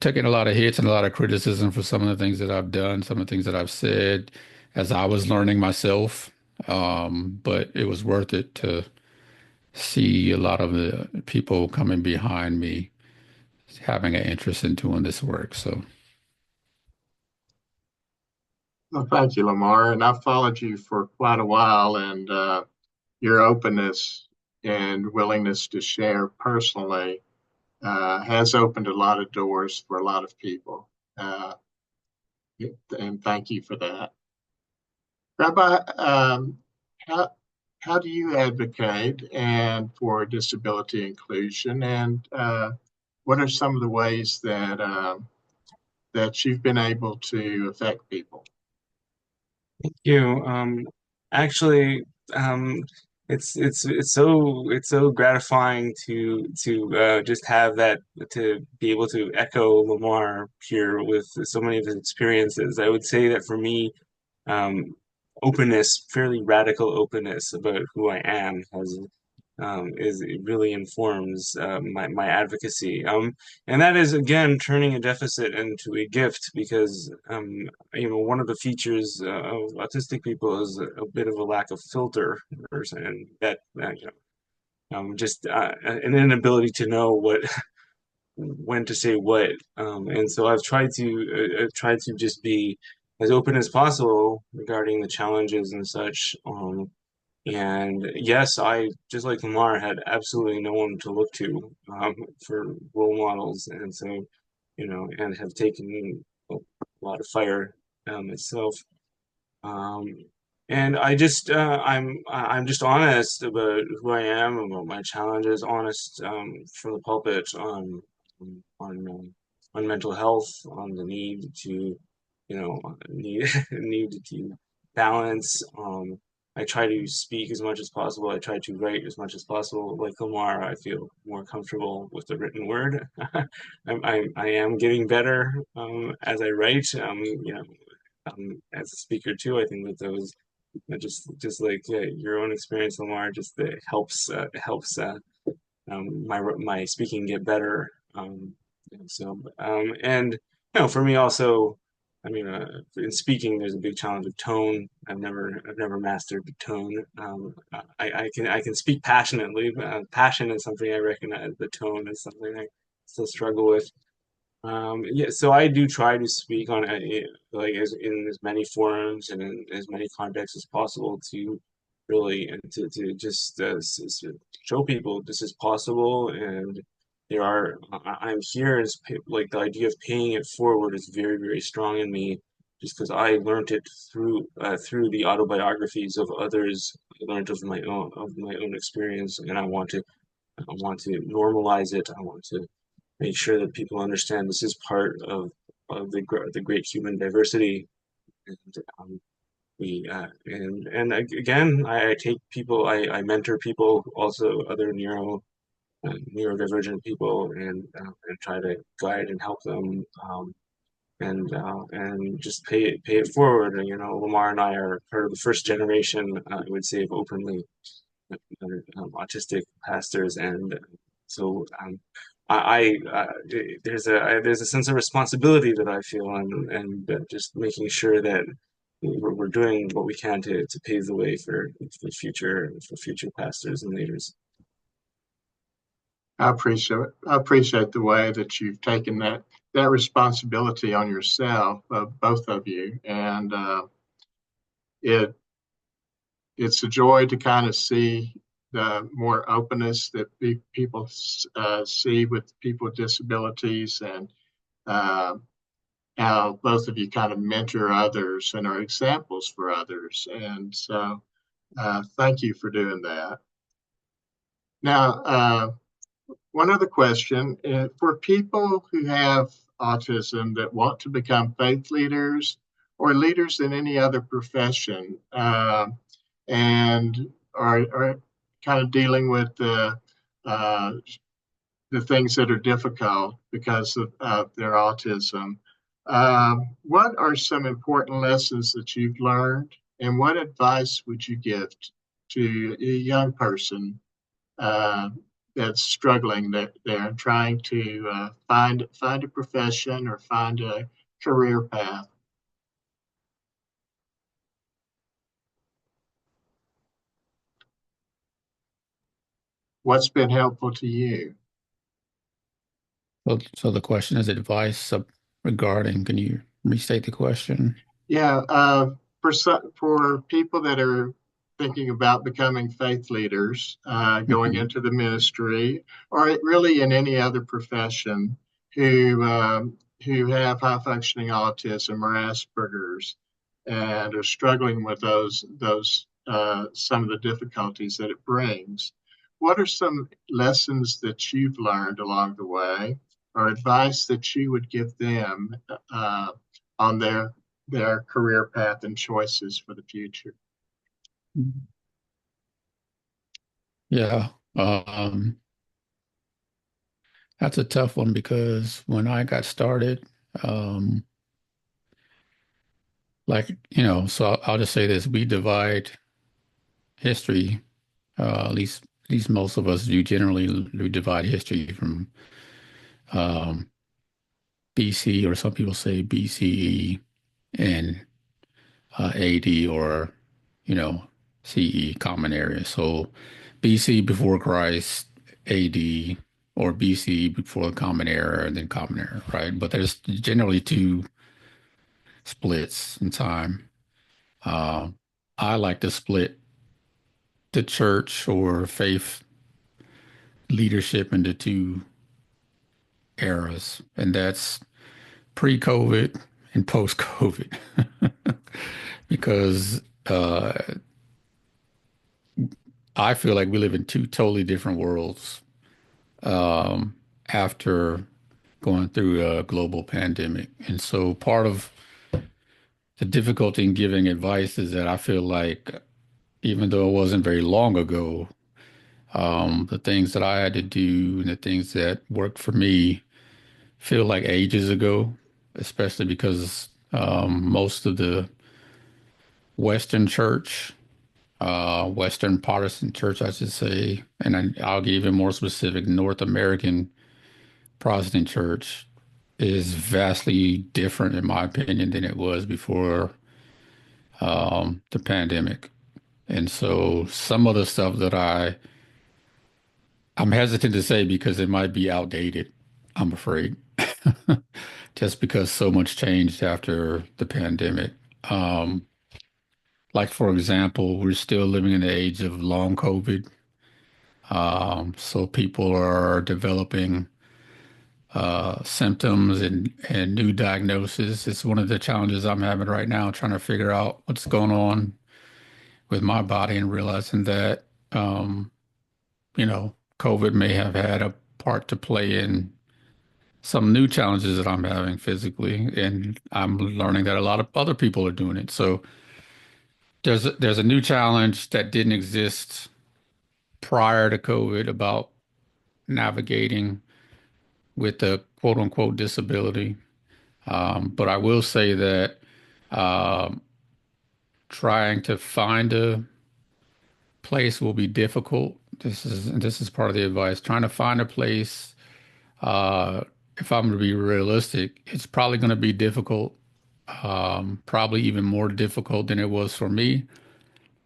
taken a lot of hits and a lot of criticism for some of the things that I've done, some of the things that I've said as I was learning myself. But it was worth it to see a lot of the people coming behind me having an interest in doing this work. So, Well, thank you, Lamar. And I've followed you for quite a while, and your openness and willingness to share personally has opened a lot of doors for a lot of people. Uh, and thank you for that. Rabbi, how, how do you advocate and for disability inclusion? And what are some of the ways that that you've been able to affect people? You actually um it's so gratifying to just have that, to be able to echo Lamar here with so many of his experiences. I would say that for me, um openness, fairly radical openness about who I am, has is it really informs my advocacy. And that is again turning a deficit into a gift because one of the features of autistic people is a bit of a lack of filter, and that just an inability to know what when to say what. And so I've tried to just be as open as possible regarding the challenges and such. And yes, I, just like Lamar, had absolutely no one to look to for role models, and so and have taken a lot of fire myself. Um, and I'm just honest about who I am, about my challenges, honest from the pulpit on on mental health, on the need to need to balance. I try to speak as much as possible. I try to write as much as possible. Like Omar, I feel more comfortable with the written word. I am getting better as I write. As a speaker too, I think that those just like your own experience, Lamar, just helps my speaking get better. And for me also, I mean, in speaking, there's a big challenge of tone. I've never mastered the tone. I can speak passionately. Passion is something I recognize. The tone is something I still struggle with. Yeah, so I do try to speak on like in as many forums and in as many contexts as possible to really and to just show people this is possible and I'm here as like the idea of paying it forward is very, very strong in me just because I learned it through the autobiographies of others. I learned of my own experience, and I want to normalize it. I want to make sure that people understand this is part of the great human diversity. And again, I take people, I mentor people, also other neurodivergent people, and try to guide and help them, and just pay it forward. And, Lamar and I are part of the first generation, I would say, of openly autistic pastors, and so there's a sense of responsibility that I feel, and just making sure that we're doing what we can to pave the way for future pastors and leaders. I appreciate the way that you've taken that responsibility on yourself, both of you, and it it's a joy to kind of see the more openness that people see with people with disabilities, and uh, how both of you kind of mentor others and are examples for others. And so, thank you for doing that. Now, one other question for people who have autism that want to become faith leaders or leaders in any other profession, and are kind of dealing with uh, the things that are difficult because of their autism. What are some important lessons that you've learned, and what advice would you give to a young person uh, that's struggling there and trying to find a profession or find a career path? What's been helpful to you? So the question is advice regarding, can you restate the question? Yeah, for people that are thinking about becoming faith leaders, going Mhm. into the ministry, or really in any other profession, who have high functioning autism or Asperger's, and are struggling with those some of the difficulties that it brings. What are some lessons that you've learned along the way, or advice that you would give them uh, on their career path and choices for the future? Yeah, that's a tough one because when I got started, um, so I'll just say this, we divide history, at least at least most of us do generally, we divide history from um, BC, or some people say BCE, and AD, or, you know, CE, common area. So BC before Christ, AD, or BC before the common era, and then common era, right? But there's generally two splits in time. Uh, I like to split the church or faith leadership into two eras, and that's pre-COVID and post-COVID, because I feel like we live in two totally different worlds after going through a global pandemic. And so part of the difficulty in giving advice is that I feel like, even though it wasn't very long ago, the things that I had to do and the things that worked for me feel like ages ago, especially because most of the Western church, Western Protestant church, I should say, and I'll get even more specific, North American Protestant church is vastly different, in my opinion, than it was before the pandemic. And so some of the stuff that I'm hesitant to say because it might be outdated, I'm afraid, just because so much changed after the pandemic. Um, like, for example, we're still living in the age of long COVID. So people are developing symptoms and new diagnoses. It's one of the challenges I'm having right now, trying to figure out what's going on with my body and realizing that, um, COVID may have had a part to play in some new challenges that I'm having physically, and I'm learning that a lot of other people are doing it. So there's a new challenge that didn't exist prior to COVID about navigating with a quote unquote disability. But I will say that um, trying to find a place will be difficult. This is part of the advice. Trying to find a place, uh, if I'm going to be realistic, it's probably going to be difficult. Probably even more difficult than it was for me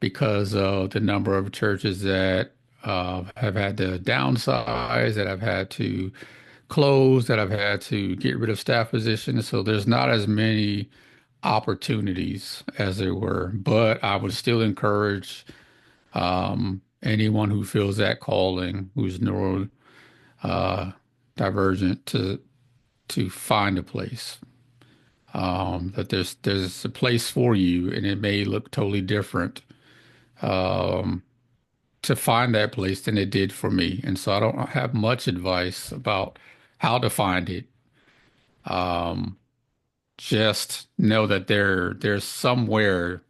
because of the number of churches that have had to downsize, that have had to close, that have had to get rid of staff positions. So there's not as many opportunities as there were. But I would still encourage anyone who feels that calling, who's neuro divergent, to find a place. That there's a place for you, and it may look totally different to find that place than it did for me. And so I don't have much advice about how to find it. Just know that there's somewhere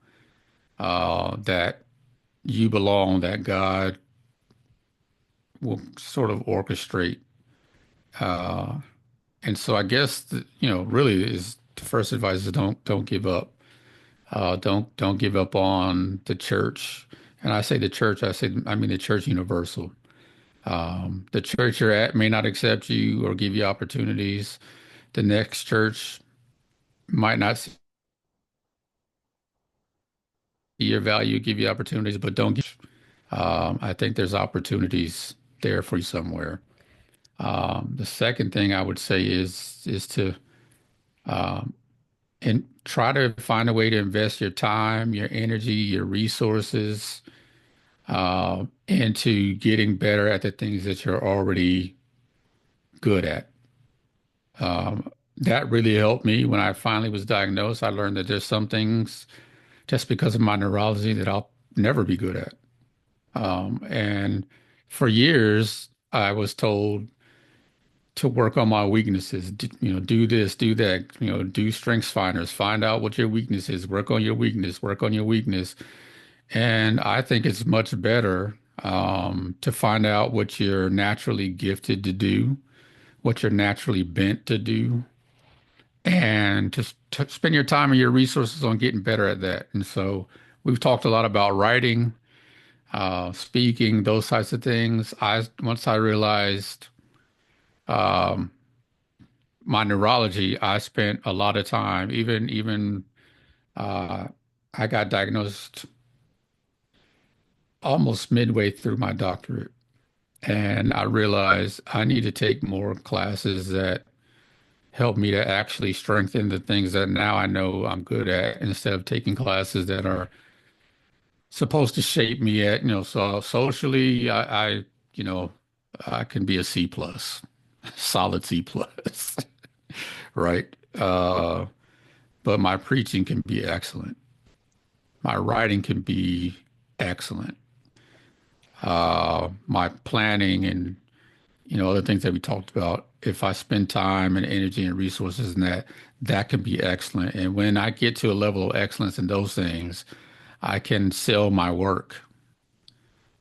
that you belong, that God will sort of orchestrate. Uh, and so I guess really is the first advice is don't give up. Don't give up on the church. And I say the church, I mean the church universal. The church you're at may not accept you or give you opportunities. The next church might not see your value, give you opportunities, but don't give. I think there's opportunities there for you somewhere. The second thing I would say is to and try to find a way to invest your time, your energy, your resources into getting better at the things that you're already good at. That really helped me when I finally was diagnosed. I learned that there's some things just because of my neurology that I'll never be good at. And for years, I was told to work on my weaknesses, do this, do that, do strengths finders, find out what your weakness is, work on your weakness, work on your weakness. And I think it's much better to find out what you're naturally gifted to do, what you're naturally bent to do, and just to spend your time and your resources on getting better at that. And so we've talked a lot about writing. speaking, those types of things. Once I realized um, my neurology, I spent a lot of time, even uh, I got diagnosed almost midway through my doctorate. And I realized I need to take more classes that help me to actually strengthen the things that now I know I'm good at instead of taking classes that are supposed to shape me so socially, you know, I can be a C plus, solid C plus, right? But my preaching can be excellent. My writing can be excellent. My planning and other things that we talked about, if I spend time and energy and resources in that, that can be excellent. And when I get to a level of excellence in those things, I can sell my work.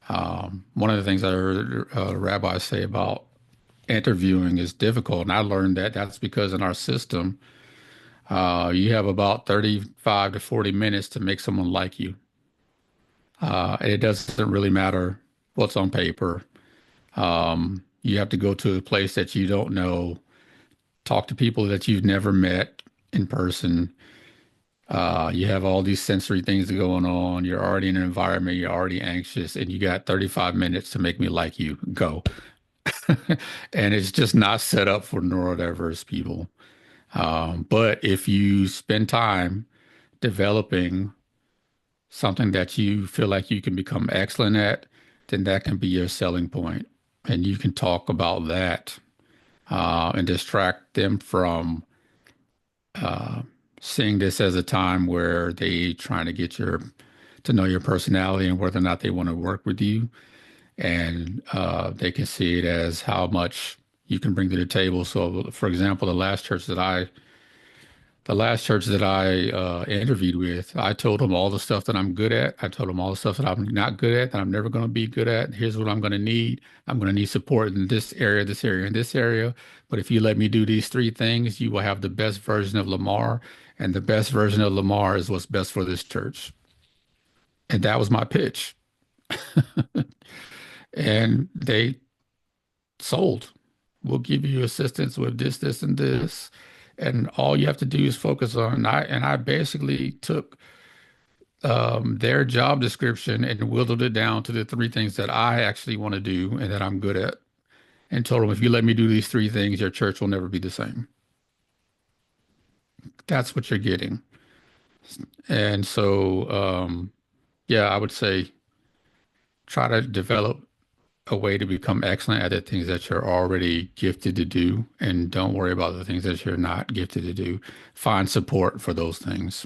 One of the things I heard rabbis say about interviewing is difficult, and I learned that that's because in our system, you have about 35 to 40 minutes to make someone like you. And it doesn't really matter what's on paper. You have to go to a place that you don't know, talk to people that you've never met in person. You have all these sensory things going on. You're already in an environment, you're already anxious, and you got 35 minutes to make me like you. Go. And it's just not set up for neurodiverse people. But if you spend time developing something that you feel like you can become excellent at, then that can be your selling point. And you can talk about that and distract them from uh, seeing this as a time where they trying to get to know your personality and whether or not they want to work with you. And they can see it as how much you can bring to the table. So, for example, the last church that I interviewed with, I told them all the stuff that I'm good at. I told them all the stuff that I'm not good at, that I'm never going to be good at. Here's what I'm going to need. I'm going to need support in this area, this area, and this area. But if you let me do these three things, you will have the best version of Lamar. And the best version of Lamar is what's best for this church. And that was my pitch. And they sold. We'll give you assistance with this, this, and this. And all you have to do is focus on. And I basically took their job description and whittled it down to the three things that I actually want to do and that I'm good at. And told them, if you let me do these three things, your church will never be the same. That's what you're getting. And so, yeah, I would say try to develop a way to become excellent at the things that you're already gifted to do, and don't worry about the things that you're not gifted to do. Find support for those things.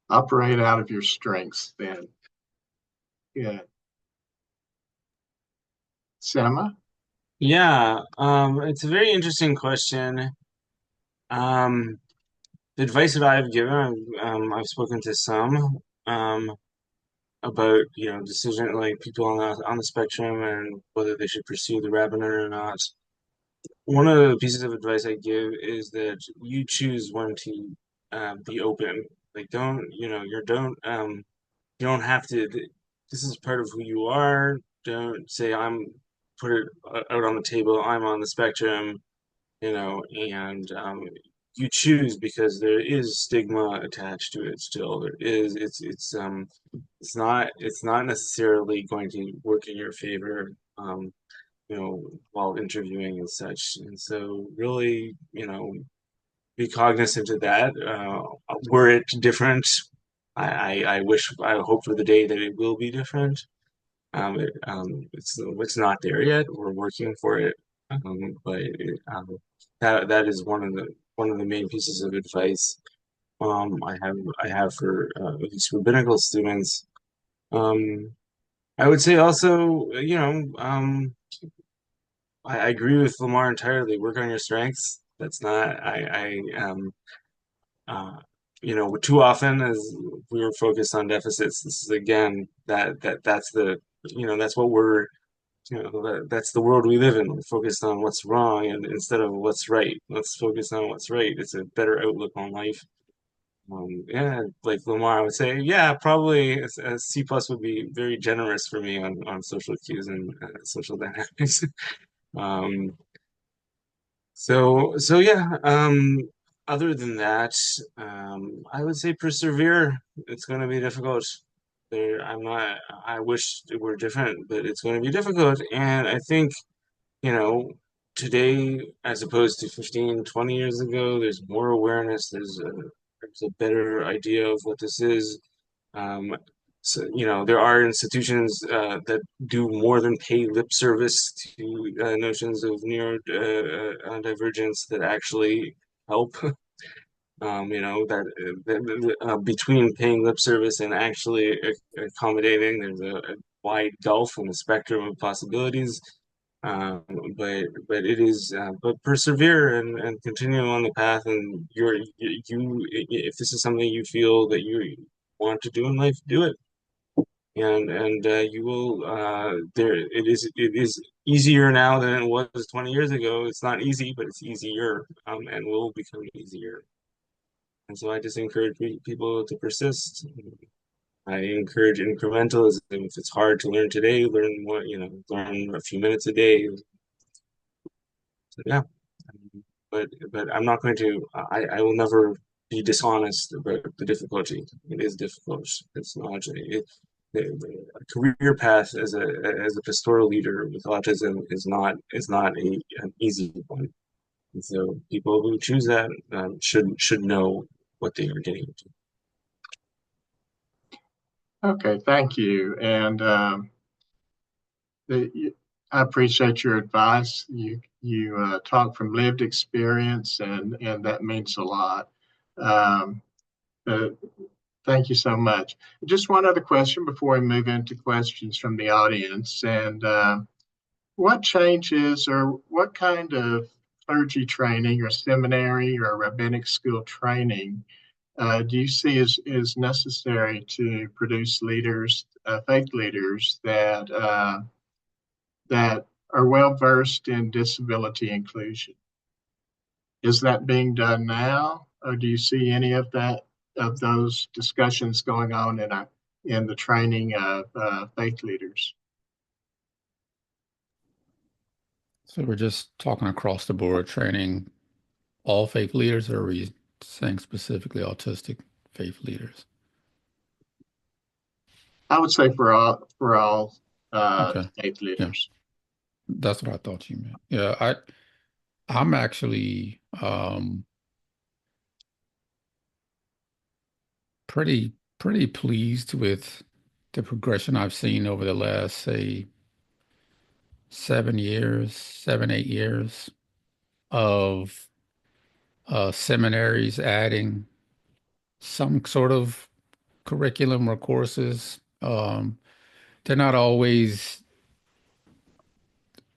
Operate out of your strengths then. Yeah. Cinema? Yeah, it's a very interesting question. Um, the advice that I've given, I've spoken to some about, decision like people on the spectrum and whether they should pursue the rabbinate or not. One of the pieces of advice I give is that you choose when to be open. Like, don't, you don't have to. This is part of who you are. Don't say put it out on the table. I'm on the spectrum, and you choose because there is stigma attached to it still. There is. It's not necessarily going to work in your favor. While interviewing and such. And so really, be cognizant of that. Were it different, I hope for the day that it will be different. It's not there yet. We're working for it. That is one of the main pieces of advice I have for at least rabbinical students. Um, I would say also, I agree with Lamar entirely. Work on your strengths. That's not uh too often as we are focused on deficits. This is again that's what we're that's the world we live in. We're focused on what's wrong and instead of what's right. Let's focus on what's right. It's a better outlook on life. Yeah, like Lamar would say, yeah, probably a C plus would be very generous for me on social cues and social dynamics. Um, so yeah. Other than that, I would say persevere. It's going to be difficult. I'm not. I wish it were different, but it's going to be difficult. And I think, you know, today, as opposed to 15, 20 years ago, there's more awareness. There's a better idea of what this is. Um, so, there are institutions that do more than pay lip service to notions of neurodivergence that actually help. Between paying lip service and actually accommodating, there's a wide gulf and a spectrum of possibilities. Um, but it is but persevere and continue on the path, and if this is something you feel that you want to do in life, do it, and you will it is easier now than it was 20 years ago. It's not easy, but it's easier, and will become easier. And so I just encourage people to persist. I encourage incrementalism. If it's hard to learn today, learn learn a few minutes a day. So yeah. But I'm not going to. I will never be dishonest about the difficulty. It is difficult. It's not a career path as a pastoral leader with autism is not an easy one. And so people who choose that should know what they are getting into. Okay, thank you. And I appreciate your advice. You talk from lived experience, and that means a lot. Um, uh, Thank you so much. Just one other question before we move into questions from the audience. And what changes or what kind of clergy training or seminary or rabbinic school training do you see is necessary to produce leaders, faith leaders that are well versed in disability inclusion? Is that being done now, or do you see any of those discussions going on in the training of faith leaders? So we're just talking across the board, training all faith leaders, or are we saying specifically autistic faith leaders? I would say for all Okay. faith Yeah, leaders. that's what I thought you meant. Yeah, I'm actually pretty pleased with the progression I've seen over the last, say, 7 years, 7, 8 years of seminaries adding some sort of curriculum or courses. They're not always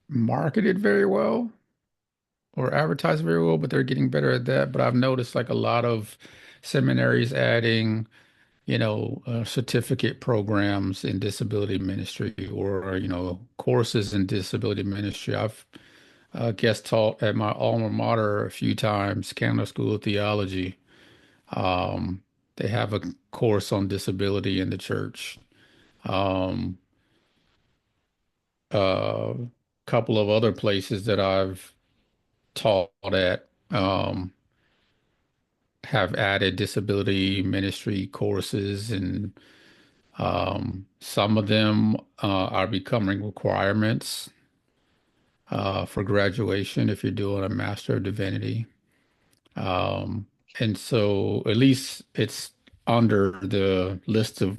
marketed very well or advertised very well, but they're getting better at that. But I've noticed like a lot of seminaries adding, certificate programs in disability ministry or, courses in disability ministry. I've guest taught at my alma mater a few times, Canada School of Theology. Um, they have a course on disability in the church. Um, a couple of other places that I've taught at have added disability ministry courses, and some of them are becoming requirements for graduation if you're doing a Master of Divinity. Um, and so at least it's under the list of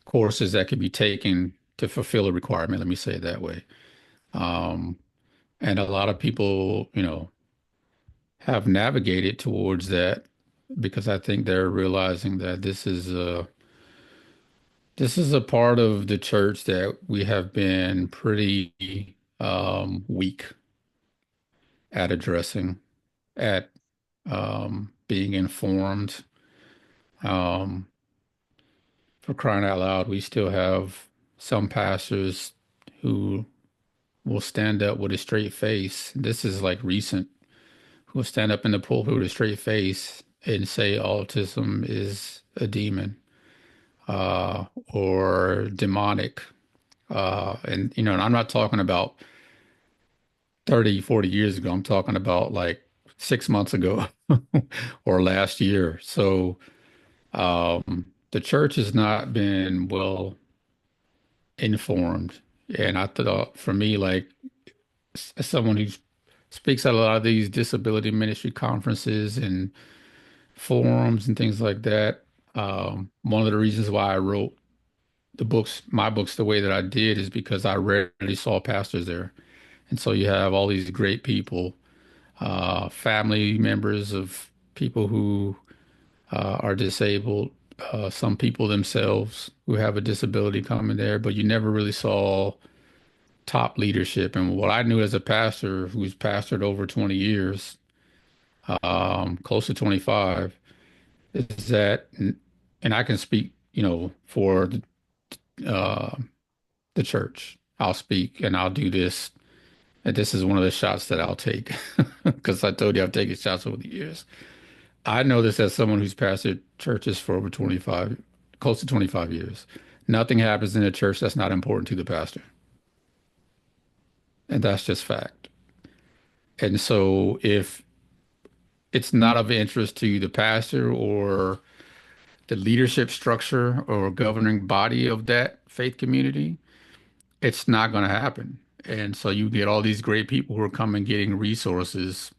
courses that can be taken to fulfill a requirement, let me say it that way. Um, and a lot of people, have navigated towards that because I think they're realizing that this is a part of the church that we have been pretty weak at addressing, at being informed. Um, for crying out loud, we still have some pastors who will stand up with a straight face. This is like recent, who will stand up in the pulpit with a straight face and say autism is a demon or demonic. And, and I'm not talking about 30, 40 years ago. I'm talking about like 6 months ago or last year. So the church has not been well informed. And I thought for me, like as someone who speaks at a lot of these disability ministry conferences and forums and things like that, one of the reasons why I wrote my books, the way that I did is because I rarely saw pastors there. And so you have all these great people, family members of people who are disabled, some people themselves who have a disability coming there, but you never really saw top leadership. And what I knew as a pastor who's pastored over 20 years, close to 25, is that, and I can speak, for uh, the church. I'll speak and I'll do this. And this is one of the shots that I'll take because I told you I've taken shots over the years. I know this as someone who's pastored churches for over 25, close to 25 years. Nothing happens in a church that's not important to the pastor. And that's just fact. And so if it's not of interest to the pastor or the leadership structure or governing body of that faith community, it's not going to happen. And so you get all these great people who are coming getting resources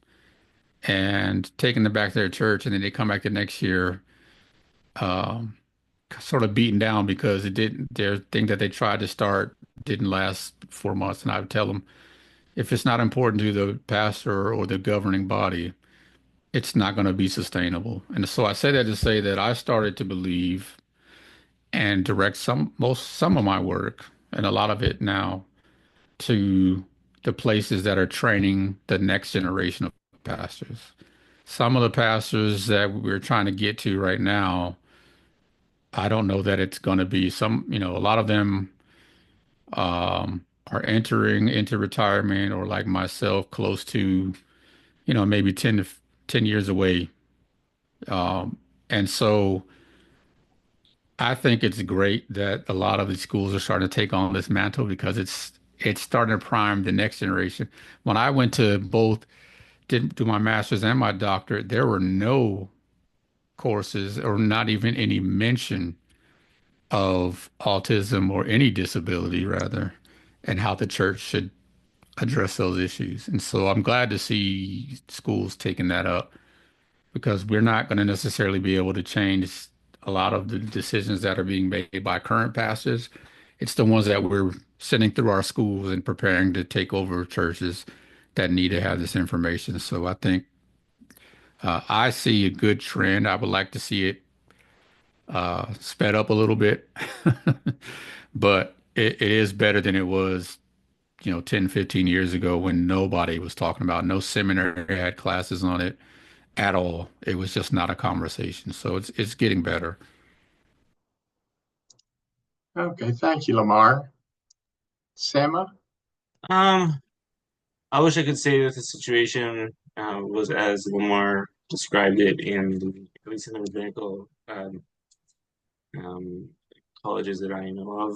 and taking them back to their church, and then they come back the next year, um, sort of beaten down because it didn't. Their thing that they tried to start didn't last 4 months. And I would tell them, if it's not important to the pastor or the governing body, it's not going to be sustainable. And so I say that to say that I started to believe and direct some of my work and a lot of it now to the places that are training the next generation of pastors. Some of the pastors that we're trying to get to right now, I don't know that it's going to be a lot of them are entering into retirement or like myself, close to, maybe 10 years away. And so I think it's great that a lot of these schools are starting to take on this mantle because it's starting to prime the next generation. When I went to both did do my master's and my doctorate, there were no courses or not even any mention of autism or any disability rather, and how the church should address those issues. And so I'm glad to see schools taking that up because we're not going to necessarily be able to change a lot of the decisions that are being made by current pastors. It's the ones that we're sending through our schools and preparing to take over churches that need to have this information. So I think I see a good trend. I would like to see it sped up a little bit, but it is better than it was, 10, 15 years ago when nobody was talking about it. No seminary had classes on it at all. It was just not a conversation. So it's getting better. Okay, thank you, Lamar. Sema? Um, I wish I could say that the situation was as Lamar described it at least in the rabbinical um, colleges that I know of.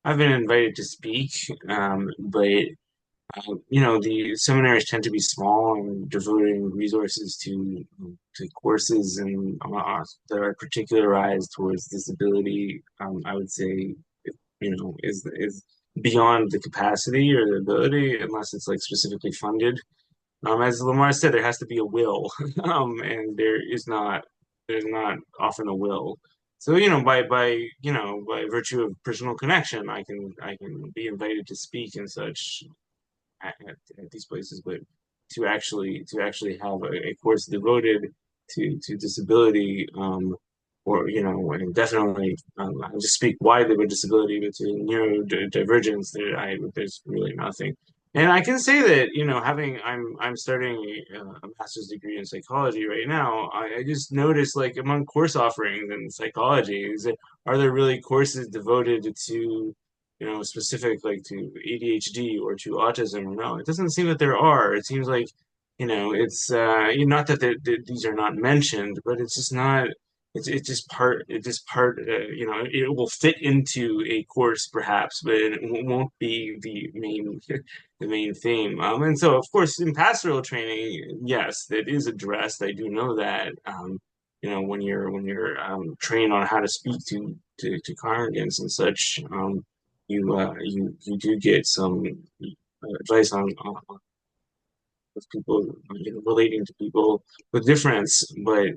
I've been invited to speak, but the seminaries tend to be small and devoting resources to courses and that are particularized towards disability. I would say, is beyond the capacity or the ability, unless it's like specifically funded. As Lamar said, there has to be a will, and there's not often a will. So, by virtue of personal connection, I can be invited to speak and such at these places, but to actually have a course devoted to disability, or and definitely I just speak widely with disability, but to neurodivergence, there's really nothing. And I can say that having I'm starting a master's degree in psychology right now. I just noticed, like, among course offerings in psychology, are there really courses devoted to specific, like, to ADHD or to autism? No, it doesn't seem that there are. It seems like it's not that these are not mentioned, but it's just not. It's just part. It's just part. It will fit into a course perhaps, but it won't be the main the main theme. And so, of course, in pastoral training, yes, that is addressed. I do know that. When you're trained on how to speak to congregants and such, you do get some advice on with people, relating to people with difference. But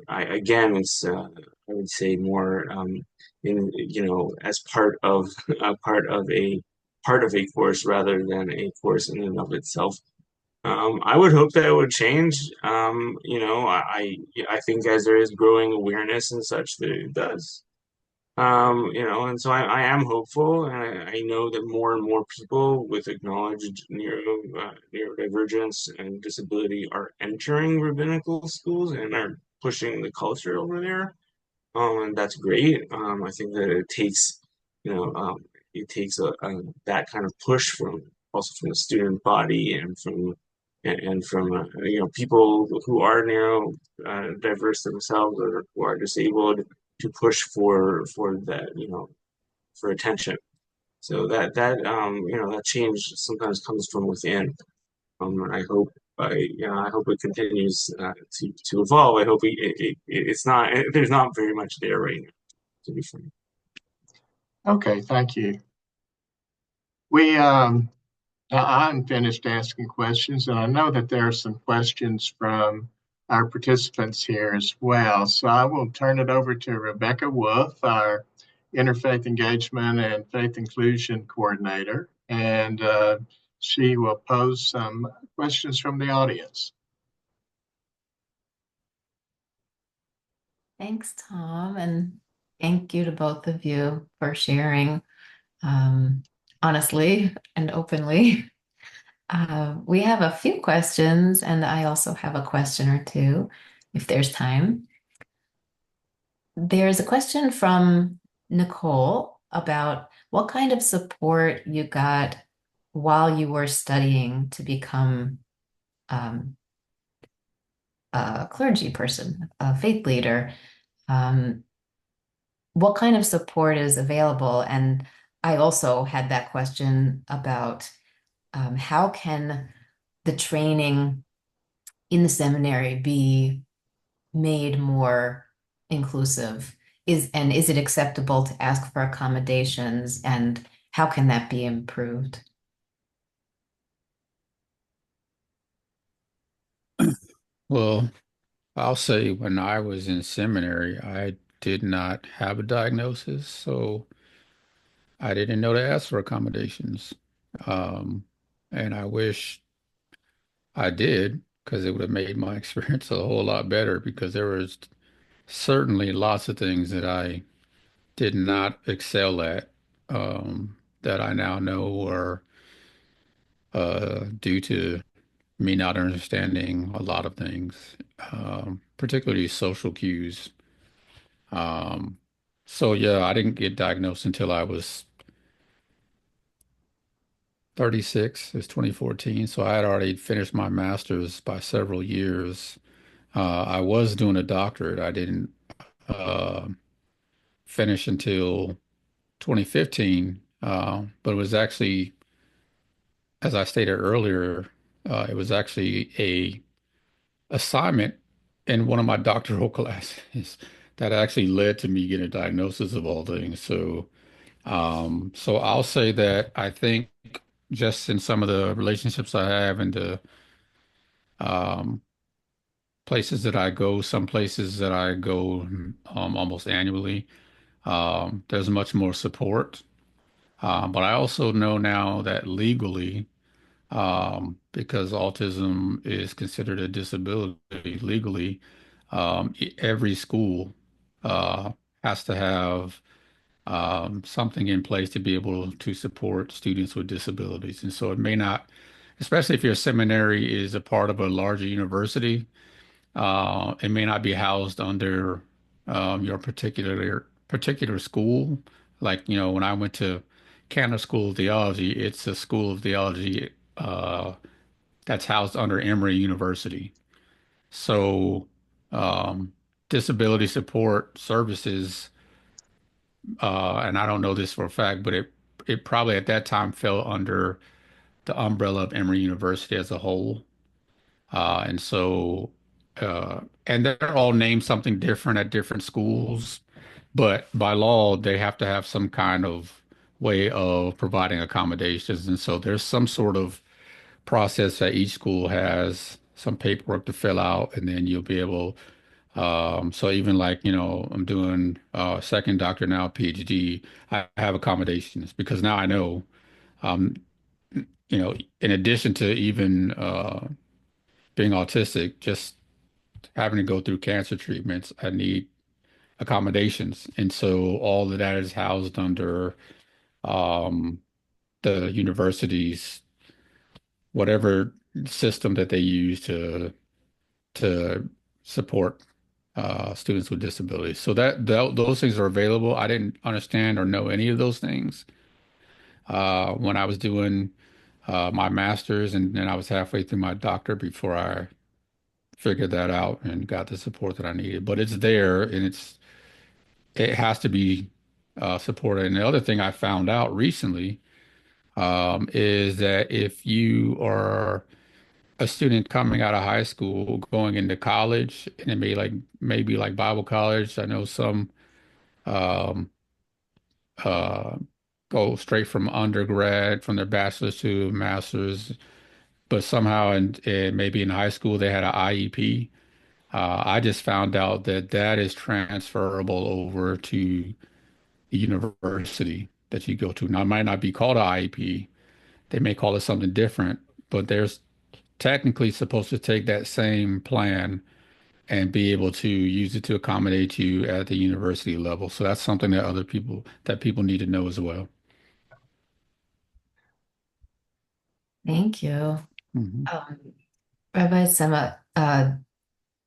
I again, it's I would say more in as part of a part of a course rather than a course in and of itself. I would hope that it would change. I think as there is growing awareness and such that it does. And so I am hopeful, and I know that more and more people with acknowledged neurodivergence and disability are entering rabbinical schools and are pushing the culture over there. And that's great. I think that you know, um, it takes that kind of push from also from the student body and from people who are diverse themselves or who are disabled to push for that for attention. So that change sometimes comes from within. I hope I hope it continues to evolve. I hope it's not there's not very much there right now, to be frank. Okay, thank you. We Now, I'm finished asking questions, and I know that there are some questions from our participants here as well. So I will turn it over to Rebecca Wolf, our Interfaith Engagement and Faith Inclusion Coordinator, and she will pose some questions from the audience. Thanks, Tom, and thank you to both of you for sharing honestly and openly. We have a few questions, and I also have a question or two if there's time. There's a question from Nicole about what kind of support you got while you were studying to become a clergy person, a faith leader. What kind of support is available? And I also had that question about how can the training in the seminary be made more inclusive? Is it acceptable to ask for accommodations? And how can that be improved? Well, I'll say when I was in seminary, I did not have a diagnosis, so I didn't know to ask for accommodations. Um, and I wish I did because it would have made my experience a whole lot better because there was certainly lots of things that I did not excel at that I now know are due to me not understanding a lot of things, particularly social cues. Um, so yeah, I didn't get diagnosed until I was 36. It's 2014. So I had already finished my master's by several years. I was doing a doctorate. I didn't uh, finish until 2015. But it was actually, as I stated earlier, it was actually a assignment in one of my doctoral classes that actually led to me getting a diagnosis of all things. So I'll say that I think just in some of the relationships I have and the um, places that I go, some places that I go almost annually, there's much more support. But I also know now that legally, because autism is considered a disability legally, every school has to have something in place to be able to support students with disabilities. And so it may not, especially if your seminary is a part of a larger university, it may not be housed under your particular school. Like, when I went to Canada School of Theology, it's a school of theology that's housed under Emory University. So, um, disability support services, and I don't know this for a fact, but it probably at that time fell under the umbrella of Emory University as a whole. And so, and they're all named something different at different schools, but by law, they have to have some kind of way of providing accommodations. And so there's some sort of process that each school has, some paperwork to fill out, and then you'll be able, so even like, I'm doing second doctor now, PhD, I have accommodations because now I know, um, in addition to even being autistic, just having to go through cancer treatments, I need accommodations. And so all of that is housed under um, the university's whatever system that they use to support students with disabilities. So those things are available. I didn't understand or know any of those things when I was doing my master's, and then I was halfway through my doctorate before I figured that out and got the support that I needed. But it's there, and it has to be supported. And the other thing I found out recently is that if you are a student coming out of high school going into college, and it maybe like Bible college, I know some um, uh, go straight from undergrad from their bachelor's to master's, but somehow maybe in high school they had an IEP. I just found out that that is transferable over to the university that you go to. Now, it might not be called an IEP. They may call it something different, but there's technically supposed to take that same plan and be able to use it to accommodate you at the university level. So that's something that people need to know as well. Thank you. Mhm. Um, Rabbi Sema,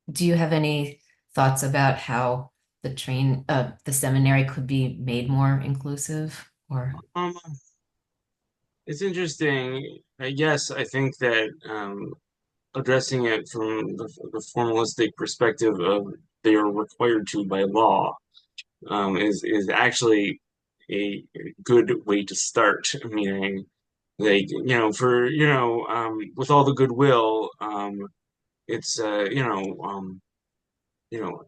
do you have any thoughts about how the seminary could be made more inclusive? Or Um, it's interesting. I guess I think that addressing it from the formalistic perspective of they are required to by law is actually a good way to start. Meaning, like for with all the goodwill, it's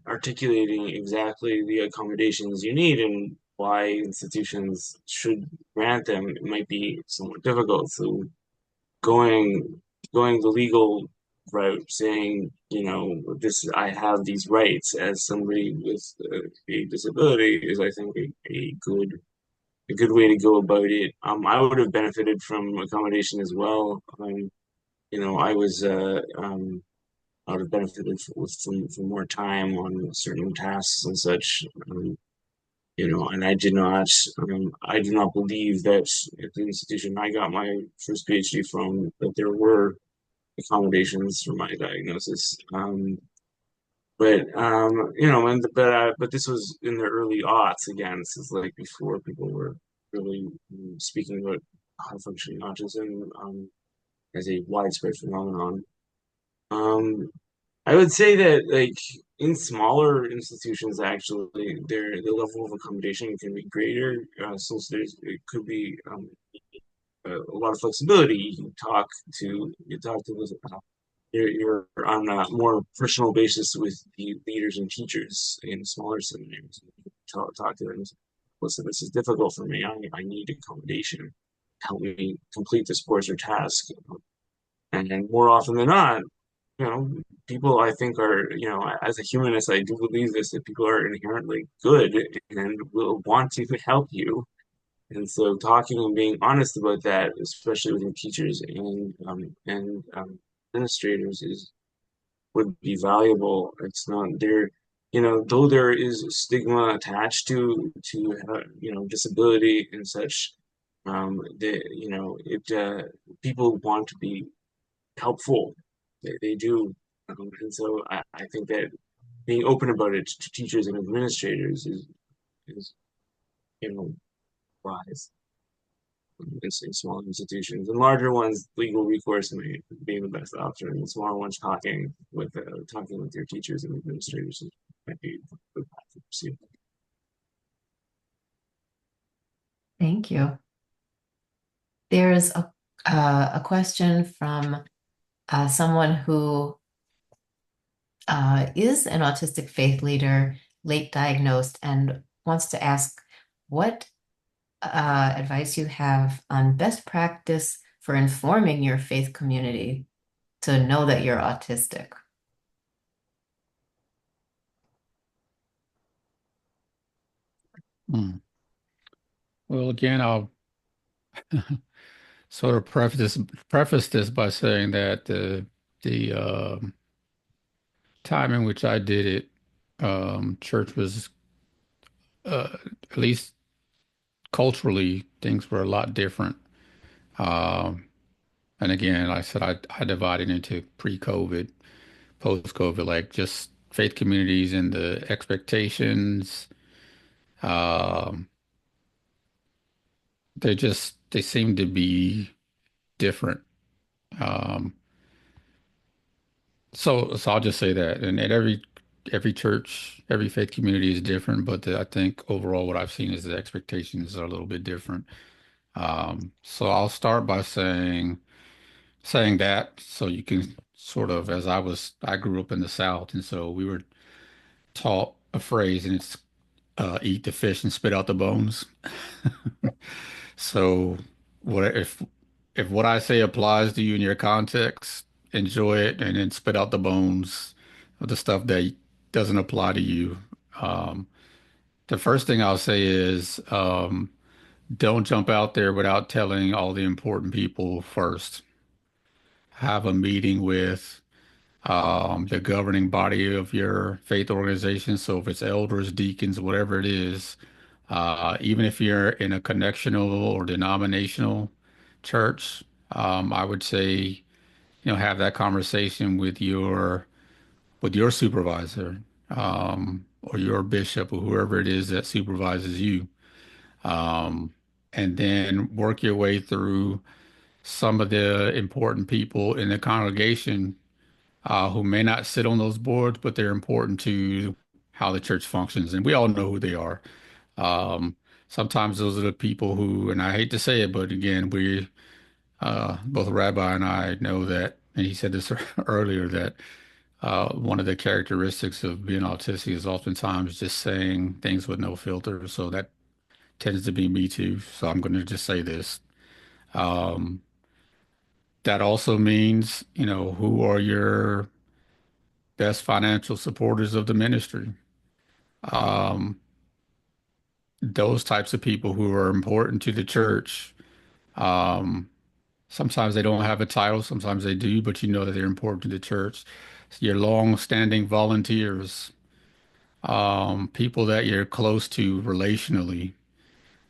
articulating exactly the accommodations you need and why institutions should grant them. It might be somewhat difficult. So going going the legal route, saying, this I have these rights as somebody with a disability is, I think, a good way to go about it. I would have benefited from accommodation as well. I was I would have benefited from more time on certain tasks and such. And I do not believe that at the institution I got my first PhD from, that there were accommodations for my diagnosis. But this was in the early aughts again. This is like before people were really speaking about high functioning autism as a widespread phenomenon. Um, I would say that, like, in smaller institutions, actually, the level of accommodation can be greater. So it could be a lot of flexibility. You talk to this. You're on a more personal basis with the leaders and teachers in smaller seminaries. Talk to them. Listen, this is difficult for me. I need accommodation. Help me complete this course or task. And more often than not, people, I think, are, as a humanist, I do believe this, that people are inherently good and will want to help you. And so talking and being honest about that, especially with your teachers and administrators, would be valuable. It's not there, though there is stigma attached to disability and such. People want to be helpful. They do, and so I think that being open about it to teachers and administrators is wise. in small institutions. And larger ones, legal recourse may be the best option. And smaller ones, talking with your teachers and administrators might be the path to pursue. Thank you. There's a question from someone who is an autistic faith leader, late diagnosed, and wants to ask what advice you have on best practice for informing your faith community to know that you're autistic. Hmm. Well, again, I'll sort of preface this by saying that the time in which I did it, church was at least culturally things were a lot different. Um, and again, like I said I divided into pre-COVID, post-COVID, like just faith communities and the expectations. Um, they seem to be different. Um, so I'll just say that, and at every church, every faith community is different, but I think overall what I've seen is the expectations are a little bit different. So I'll start by saying that, so you can sort of, I grew up in the South, and so we were taught a phrase, and it's eat the fish and spit out the bones. So what if what I say applies to you in your context, enjoy it and then spit out the bones of the stuff that doesn't apply to you. Um, the first thing I'll say is don't jump out there without telling all the important people first. Have a meeting with the governing body of your faith organization. So if it's elders, deacons, whatever it is, even if you're in a connectional or denominational church, I would say, have that conversation with your supervisor, or your bishop or whoever it is that supervises you. Um, and then work your way through some of the important people in the congregation who may not sit on those boards, but they're important to how the church functions. And we all know who they are. Um, Sometimes those are the people who, and I hate to say it, but again, both Rabbi and I know that, and he said this earlier, that one of the characteristics of being autistic is oftentimes just saying things with no filter. So that tends to be me too. So I'm going to just say this. Um, that also means, who are your best financial supporters of the ministry? Um, those types of people who are important to the church. Um, Sometimes they don't have a title, sometimes they do, but you know that they're important to the church. Your long-standing volunteers, people that you're close to relationally.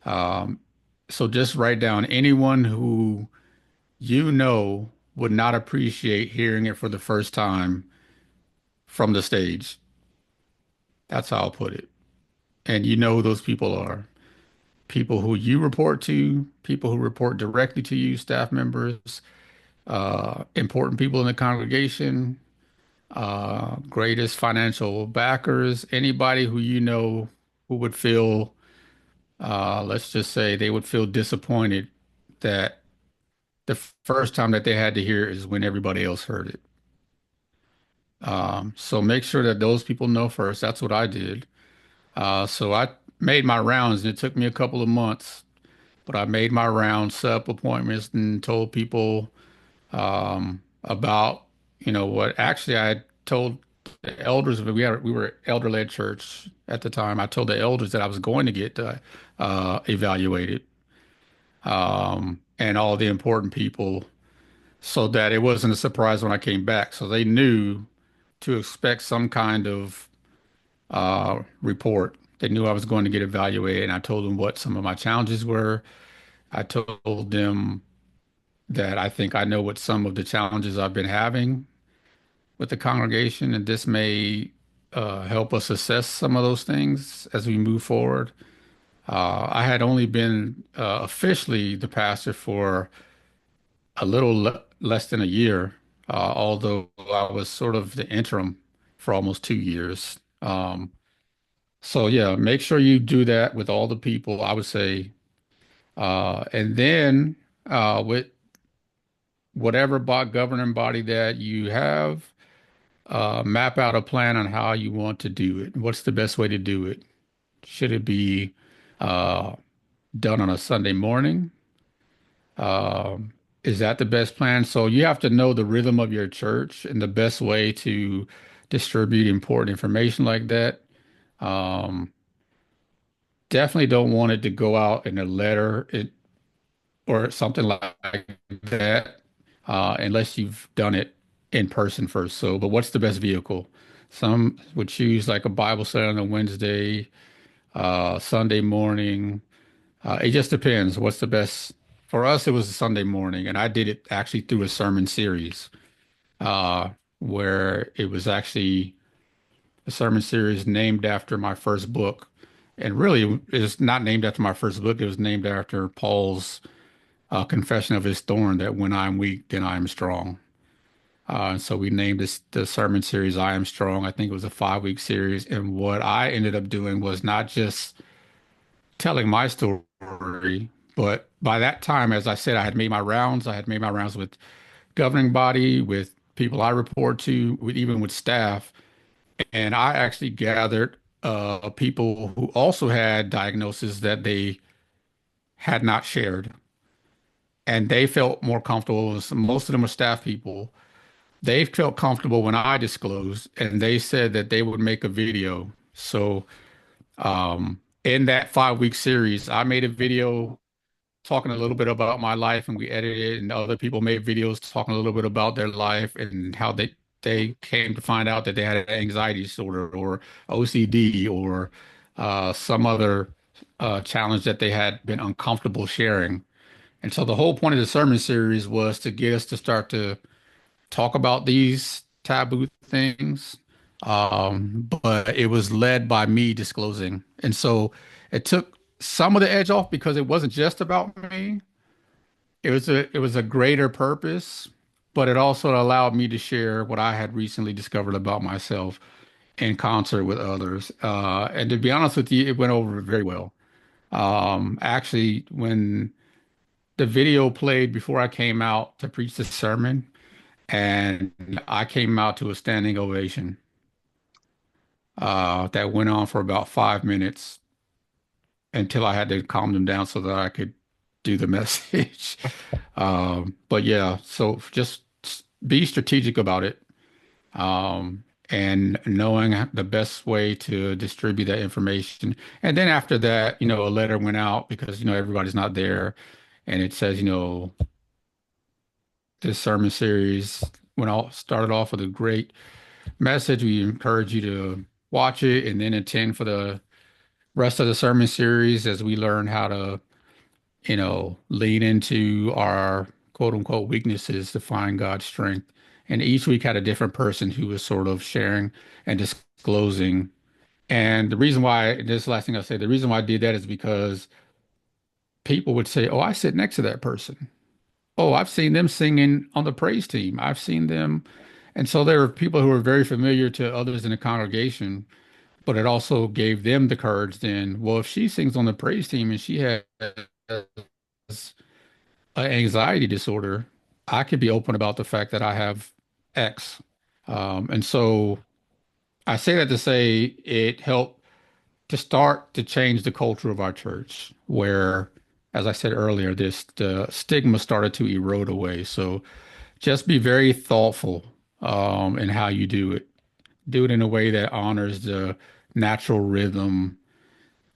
Um, so just write down anyone who you know would not appreciate hearing it for the first time from the stage. That's how I'll put it. And you know who those people are. People who you report to, people who report directly to you, staff members, important people in the congregation, greatest financial backers, anybody who you know who would feel, let's just say they would feel disappointed that the first time that they had to hear it is when everybody else heard it. So make sure that those people know first. That's what I did. So I made my rounds, and it took me a couple of months, but I made my rounds, set up appointments, and told people about, what actually I had told the elders. We were elder-led church at the time. I told the elders that I was going to get evaluated, and all the important people, so that it wasn't a surprise when I came back. So they knew to expect some kind of report. They knew I was going to get evaluated, and I told them what some of my challenges were. I told them that I think I know what some of the challenges I've been having with the congregation, and this may help us assess some of those things as we move forward. I had only been officially the pastor for a little less than a year, although I was sort of the interim for almost 2 years. So yeah, make sure you do that with all the people, I would say. And then with whatever governing body that you have, map out a plan on how you want to do it. What's the best way to do it? Should it be uh, done on a Sunday morning? Um, is that the best plan? So you have to know the rhythm of your church and the best way to distribute important information like that. Um, Definitely don't want it to go out in a letter or something like that, unless you've done it in person first. So, but what's the best vehicle? Some would choose like a Bible study on a Wednesday, Sunday morning. It just depends. What's the best? For us, it was a Sunday morning, and I did it actually through a sermon series, uh, where it was actually a sermon series named after my first book. And really, it's not named after my first book. It was named after Paul's confession of his thorn that when I'm weak, then I am strong. And so we named this the sermon series I Am Strong. I think it was a 5-week series. And what I ended up doing was not just telling my story, but by that time, as I said, I had made my rounds. I had made my rounds with governing body, with people I report to, even with staff. And I actually gathered people who also had diagnoses that they had not shared. And they felt more comfortable. Most of them are staff people. They felt comfortable when I disclosed, and they said that they would make a video. So, in that 5-week series, I made a video talking a little bit about my life, and we edited it, and other people made videos talking a little bit about their life and how they came to find out that they had an anxiety disorder or OCD or some other challenge that they had been uncomfortable sharing. And so the whole point of the sermon series was to get us to start to talk about these taboo things. But it was led by me disclosing. And so it took some of the edge off because it wasn't just about me. It was a greater purpose, but it also allowed me to share what I had recently discovered about myself in concert with others. And to be honest with you, it went over very well. Actually, when the video played before I came out to preach the sermon, and I came out to a standing ovation that went on for about 5 minutes until I had to calm them down so that I could do the message. But yeah, so just be strategic about it, and knowing the best way to distribute that information. And then after that, a letter went out because, everybody's not there. And it says, this sermon series started off with a great message. We encourage you to watch it and then attend for the rest of the sermon series as we learn how to, lean into our quote unquote weaknesses to find God's strength. And each week had a different person who was sort of sharing and disclosing. And the reason why, this last thing I'll say, the reason why I did that is because people would say, "Oh, I sit next to that person. Oh, I've seen them singing on the praise team. I've seen them." And so there were people who were very familiar to others in the congregation, but it also gave them the courage then, well, if she sings on the praise team and she has an anxiety disorder, I could be open about the fact that I have X. And so I say that to say it helped to start to change the culture of our church, where, as I said earlier, the stigma started to erode away. So just be very thoughtful in how you do it. Do it in a way that honors the natural rhythm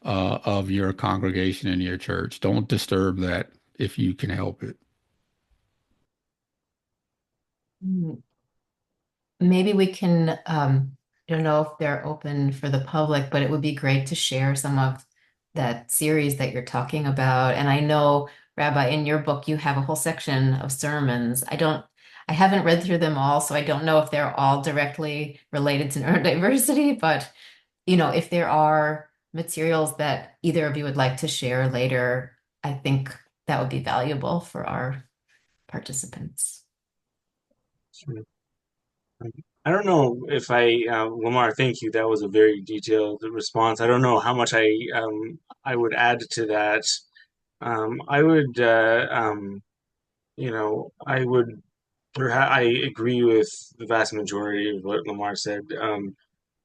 of your congregation and your church. Don't disturb that if you can help it. Mm, maybe we can, I don't know if they're open for the public, but it would be great to share some of that series that you're talking about. And I know, Rabbi, in your book, you have a whole section of sermons. I haven't read through them all, so I don't know if they're all directly related to neurodiversity, but if there are materials that either of you would like to share later, I think that would be valuable for our participants. Sure. I don't know if Lamar, thank you. That was a very detailed response. I don't know how much I would add to that. I would, I would, I agree with the vast majority of what Lamar said.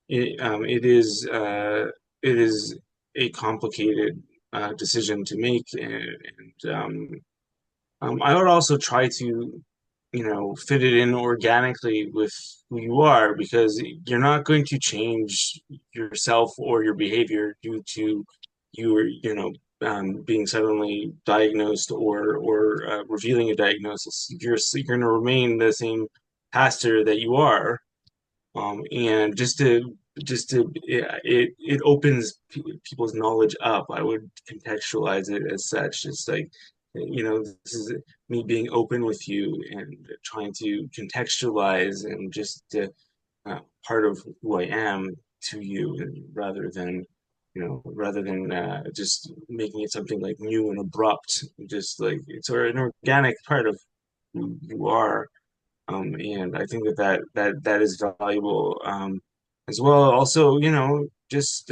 It is a complicated decision to make, and I would also try to, fit it in organically with who you are, because you're not going to change yourself or your behavior due to being suddenly diagnosed or revealing a diagnosis. You're going to remain the same pastor that you are, and it opens people's knowledge up. I would contextualize it as such. It's like, this is me being open with you and trying to contextualize and just part of who I am to you, and rather than just making it something like new and abrupt, just like it's an organic part of who you are. And I think that is valuable, as well. Also, just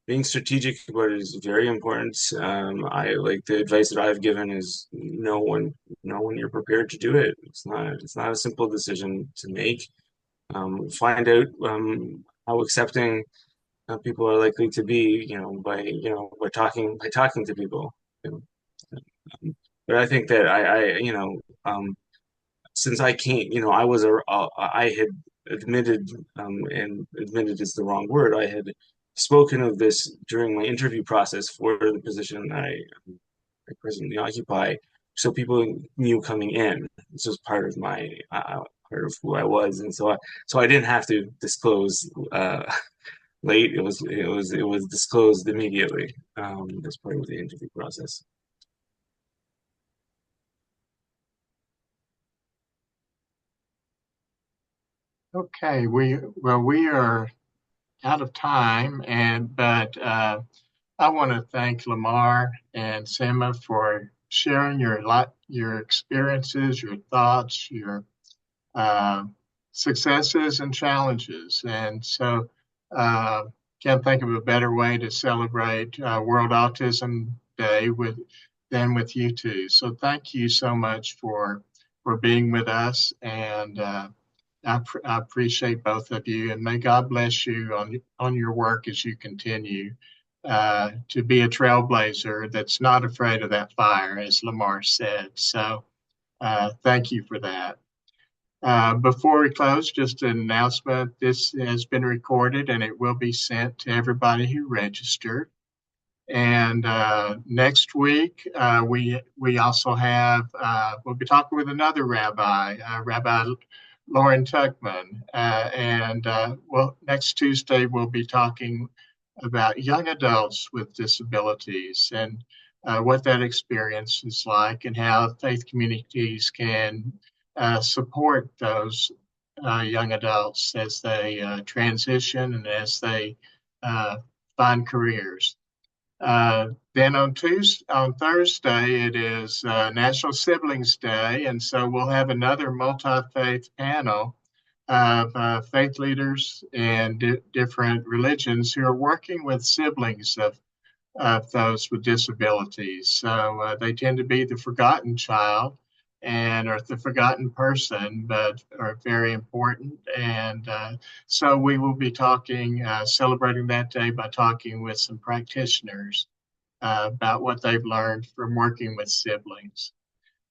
being strategic about it is very important. I like the advice that I've given is know when you're prepared to do it. It's not a simple decision to make. Find out how accepting people are likely to be, by talking to people. You know. But I think that since I came, I had admitted, and admitted is the wrong word. I had spoken of this during my interview process for the position that I presently occupy, so people knew coming in. This was part of who I was, and so I didn't have to disclose late. It was disclosed immediately, as part of the interview process. Okay, we are out of time, but I want to thank Lamar and Sima for sharing your experiences, your thoughts, your uh, successes and challenges. And so, uh, can't think of a better way to celebrate World Autism Day than with you two. So thank you so much for being with us, and I appreciate both of you, and may God bless you on your work as you continue to be a trailblazer that's not afraid of that fire, as Lamar said. So thank you for that. Before we close, just an announcement. This has been recorded and it will be sent to everybody who registered. And next week, we also have, we'll be talking with another rabbi, Rabbi Lauren Tuckman. Well, next Tuesday, we'll be talking about young adults with disabilities and what that experience is like, and how faith communities can support those young adults as they transition and as they find careers. Then on Thursday, it is National Siblings Day, and so we'll have another multi-faith panel of faith leaders and different religions who are working with siblings of those with disabilities. So they tend to be the forgotten child and or the forgotten person, but are very important. And so we will be celebrating that day by talking with some practitioners about what they've learned from working with siblings.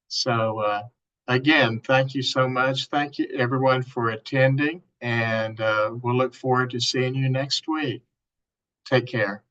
So again, thank you so much. Thank you everyone for attending, and we'll look forward to seeing you next week. Take care.